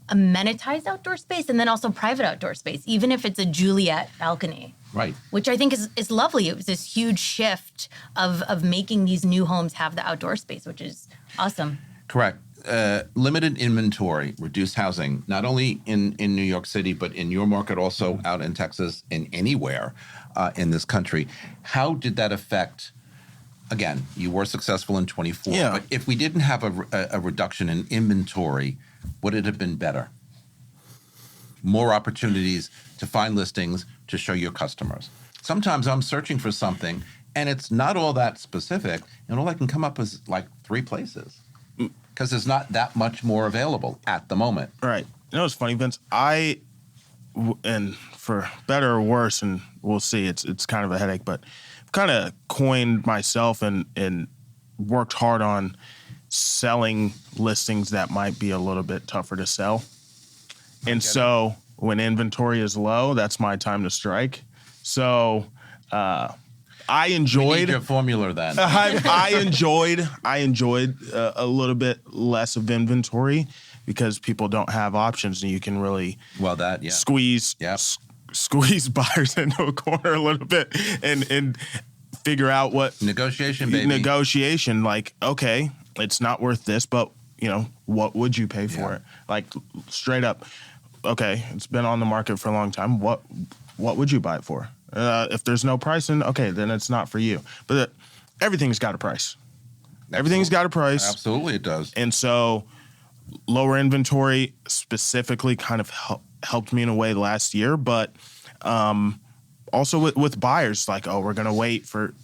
E: amenitized outdoor space and then also private outdoor space, even if it's a Juliet balcony.
A: Right.
E: Which I think is lovely. It was this huge shift of making these new homes have the outdoor space, which is awesome.
A: Correct. Limited inventory, reduced housing, not only in New York City, but in your market also, out in Texas, and anywhere in this country. How did that affect, again, you were successful in 24,
C: Yeah.
A: but if we didn't have a reduction in inventory, would it have been better? More opportunities to find listings to show your customers. Sometimes I'm searching for something and it's not all that specific, and all I can come up is like 3 places because there's not that much more available at the moment.
C: Right. It's funny, Vince. And for better or worse, and we'll see, it's kind of a headache, but I've kind of coined myself and worked hard on selling listings that might be a little bit tougher to sell. And so when inventory is low, that's my time to strike. So I
A: We
C: enjoyed
A: need your formula then.
C: I enjoyed a little bit less of inventory because people don't have options, and you can really
A: Well, that, yeah.
C: squeeze
A: Yep.
C: squeeze buyers into a corner a little bit and figure out what
A: Negotiation, baby.
C: negotiation. Like, okay, it's not worth this, but what would you pay for
A: Yeah.
C: it? Like, straight up, okay, it's been on the market for a long time. What would you buy it for? If there's no pricing, okay, then it's not for you. But everything's got a price. Everything's got a price.
A: Absolutely, it does.
C: And so lower inventory specifically kind of helped me in a way last year, but also with buyers, like, oh, we're going to wait for,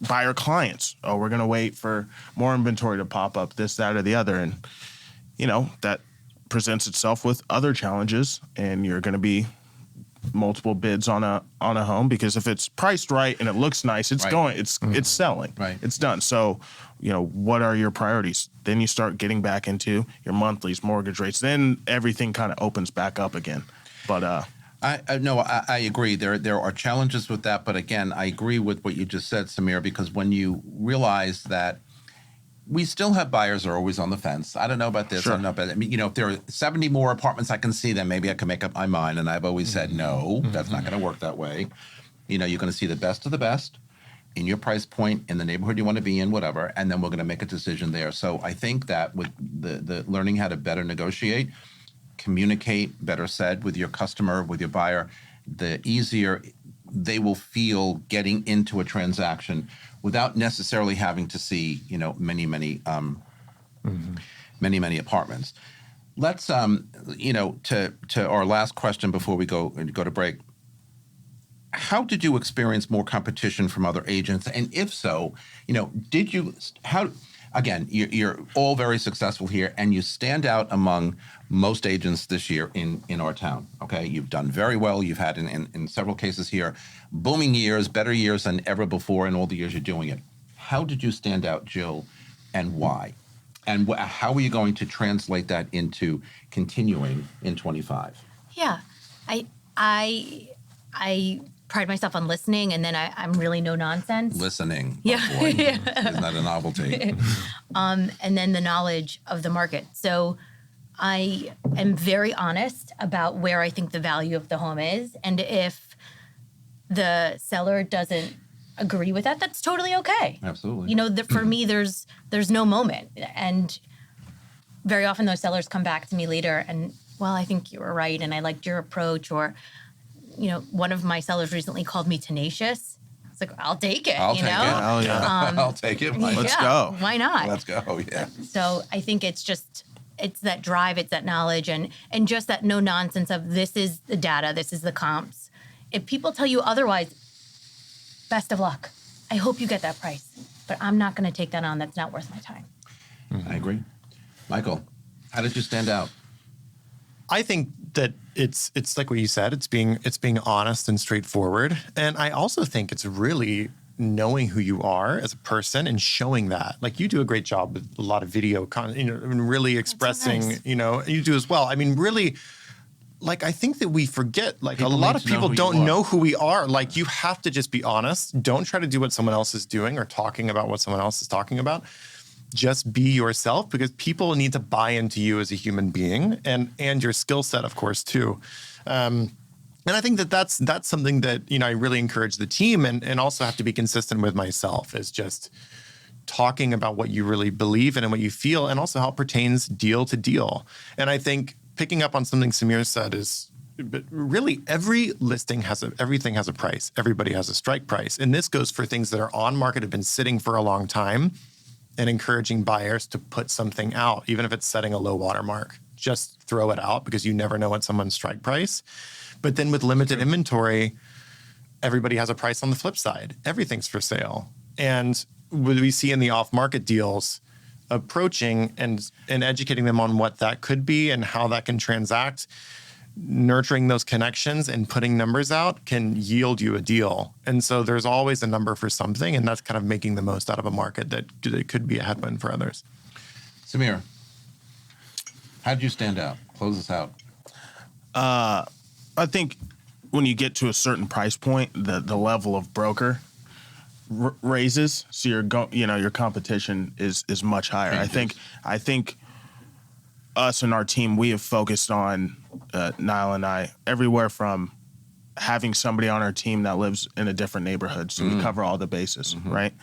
C: buyer clients. Oh, we're going to wait for more inventory to pop up, this, that, or the other. And, that presents itself with other challenges, and you're going to be multiple bids on a home, because if it's priced right and it looks nice, it's
A: Right.
C: it's selling.
A: Right.
C: It's done. So, what are your priorities? Then you start getting back into your monthlies, mortgage rates. Then everything kind of opens back up again. But
A: I agree. There are challenges with that, but again, I agree with what you just said, Samir, because when you realize that we still have buyers who are always on the fence. I don't know about this.
C: Sure.
A: I don't know about that. I mean, if there are 70 more apartments I can see, then maybe I can make up my mind. And I've always said, no, that's not going to work that way. You're going to see the best of the best in your price point, in the neighborhood you want to be in, whatever, and then we're going to make a decision there. So I think that with the learning how to better negotiate, communicate, better said, with your customer, with your buyer, the easier they will feel getting into a transaction without necessarily having to see, many many apartments. Let's, to our last question before we go to break. How did you experience more competition from other agents? And if so, again, you're all very successful here, and you stand out among most agents this year in our town, okay? You've done very well. You've had, in several cases here, booming years, better years than ever before in all the years you're doing it. How did you stand out, Jill, and why? And how are you going to translate that into continuing in 25?
E: Yeah, I pride myself on listening, and then I'm really no nonsense.
A: Listening.
E: Yeah.
A: Oh boy. Isn't that a novelty?
E: And then the knowledge of the market. So I am very honest about where I think the value of the home is. And if the seller doesn't agree with that, that's totally okay.
A: Absolutely.
E: For me, there's no moment. And very often those sellers come back to me later and, well, I think you were right, and I liked your approach. Or, one of my sellers recently called me tenacious. It's like, I'll take it,
A: I'll take it.
C: Oh, yeah.
A: I'll take it.
C: Let's go.
E: Why not?
A: Let's go, yeah.
E: So I think it's that drive, it's that knowledge, and just that no nonsense of this is the data, this is the comps. If people tell you otherwise, best of luck. I hope you get that price, but I'm not going to take that on. That's not worth my time.
A: I agree. Michael, how did you stand out?
D: I think that it's like what you said. It's being honest and straightforward, and I also think it's really knowing who you are as a person and showing that. Like, you do a great job with a lot of video content, and really expressing.
E: So nice.
D: You do as well. I mean, really. Like, I think that we forget, like,
A: People
D: a lot
A: need
D: of
A: to know
D: people
A: who you
D: don't
A: are.
D: know who we are. Like, you have to just be honest. Don't try to do what someone else is doing or talking about what someone else is talking about. Just be yourself, because people need to buy into you as a human being and your skill set, of course, too. And I think that's something that, I really encourage the team and also have to be consistent with myself, is just talking about what you really believe in and what you feel, and also how it pertains deal to deal. And I think picking up on something Samir said is, but really every listing everything has a price. Everybody has a strike price. And this goes for things that are on market, have been sitting for a long time, and encouraging buyers to put something out, even if it's setting a low watermark. Just throw it out, because you never know what someone's strike price. But then with limited inventory, everybody has a price on the flip side. Everything's for sale. And what we see in the off-market deals, approaching and educating them on what that could be and how that can transact, nurturing those connections and putting numbers out can yield you a deal. And so there's always a number for something, and that's kind of making the most out of a market that could be a headwind for others.
A: Samir, how did you stand out? Close us out.
C: I think when you get to a certain price point, the level of broker raises, so your competition is much higher. I think us and our team, we have focused on Niall and I everywhere from having somebody on our team that lives in a different neighborhood, so we cover all the bases, right?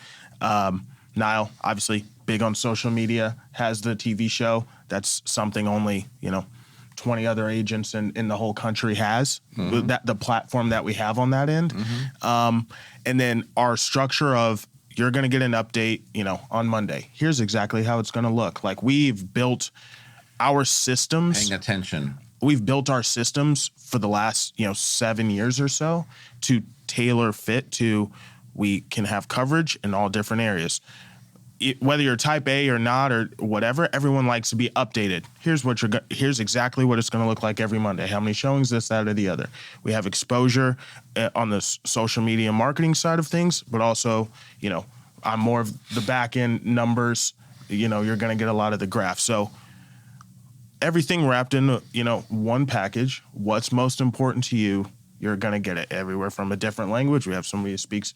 C: Niall, obviously big on social media, has the TV show. That's something only 20 other agents in the whole country has, the platform that we have on that end. And then our structure of, you're going to get an update, on Monday. Here's exactly how it's going to look. Like, we've built our systems.
A: Paying attention.
C: We've built our systems for the last, 7 years or so to tailor fit to, we can have coverage in all different areas. Whether you're type A or not or whatever, everyone likes to be updated. Here's exactly what it's going to look like every Monday. How many showings, this, that, or the other. We have exposure on the social media marketing side of things, but also, I'm more of the back end numbers. You're going to get a lot of the graphs. So everything wrapped in, one package. What's most important to you? You're going to get it everywhere from a different language. We have somebody who speaks,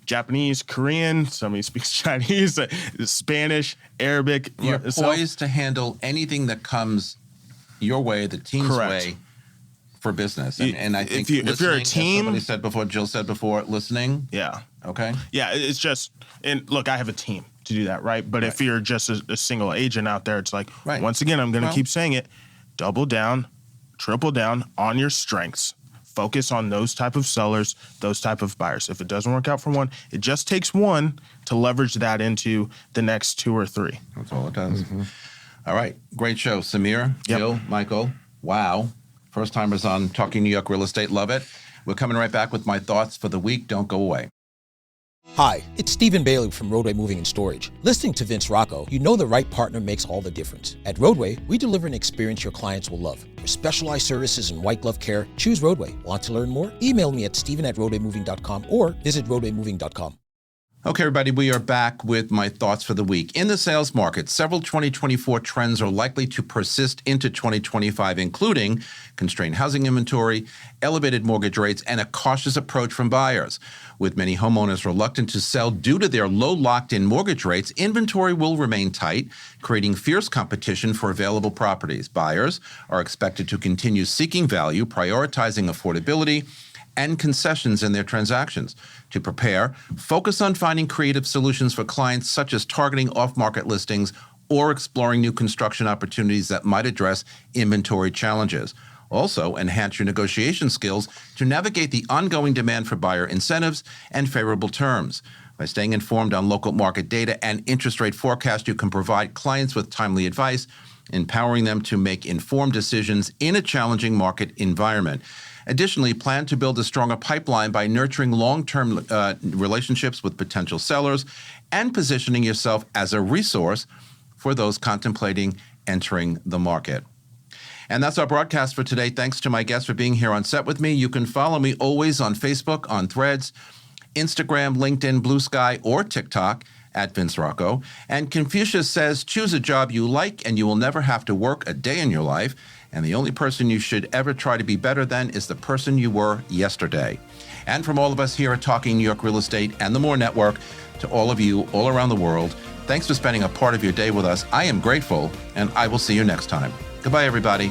C: Japanese, Korean, somebody speaks Chinese, Spanish, Arabic.
A: You're poised to handle anything that comes your way, the team's way, for business. And I think
C: if you're a team,
A: somebody said before, Jill said before, listening.
C: Yeah.
A: Okay.
C: Yeah, it's just, and look, I have a team to do that, right? But if you're just a single agent out there, it's like, once again, I'm going to keep saying it, double down, triple down on your strengths. focus on those type of sellers, those type of buyers. If it doesn't work out for one, it just takes one to leverage that into the next 2 or 3.
A: That's all it does. All right. Great show. Samir, Jill, Michael. Wow. First timers on Talking New York Real Estate. Love it. We're coming right back with my thoughts for the week. Don't go away.
B: Hi, it's Stephen Bailey from Roadway Moving and Storage. Listening to Vince Rocco, you know the right partner makes all the difference. At Roadway, we deliver an experience your clients will love. For specialized services and white glove care, choose Roadway. Want to learn more? Email me at steven@roadwaymoving.com or visit roadwaymoving.com.
A: Okay, everybody, we are back with my thoughts for the week. In the sales market, several 2024 trends are likely to persist into 2025, including constrained housing inventory, elevated mortgage rates, and a cautious approach from buyers. With many homeowners reluctant to sell due to their low locked-in mortgage rates, inventory will remain tight, creating fierce competition for available properties. Buyers are expected to continue seeking value, prioritizing affordability, and concessions in their transactions. To prepare, focus on finding creative solutions for clients, such as targeting off-market listings or exploring new construction opportunities that might address inventory challenges. Also, enhance your negotiation skills to navigate the ongoing demand for buyer incentives and favorable terms. By staying informed on local market data and interest rate forecasts, you can provide clients with timely advice, empowering them to make informed decisions in a challenging market environment. Additionally, plan to build a stronger pipeline by nurturing long-term relationships with potential sellers and positioning yourself as a resource for those contemplating entering the market. And that's our broadcast for today. Thanks to my guests for being here on set with me. You can follow me always on Facebook, on Threads, Instagram, LinkedIn, Blue Sky, or TikTok at Vince Rocco. And Confucius says, choose a job you like and you will never have to work a day in your life. And the only person you should ever try to be better than is the person you were yesterday. And from all of us here at Talking New York Real Estate and the More Network, to all of you all around the world, thanks for spending a part of your day with us. I am grateful, and I will see you next time. Goodbye, everybody.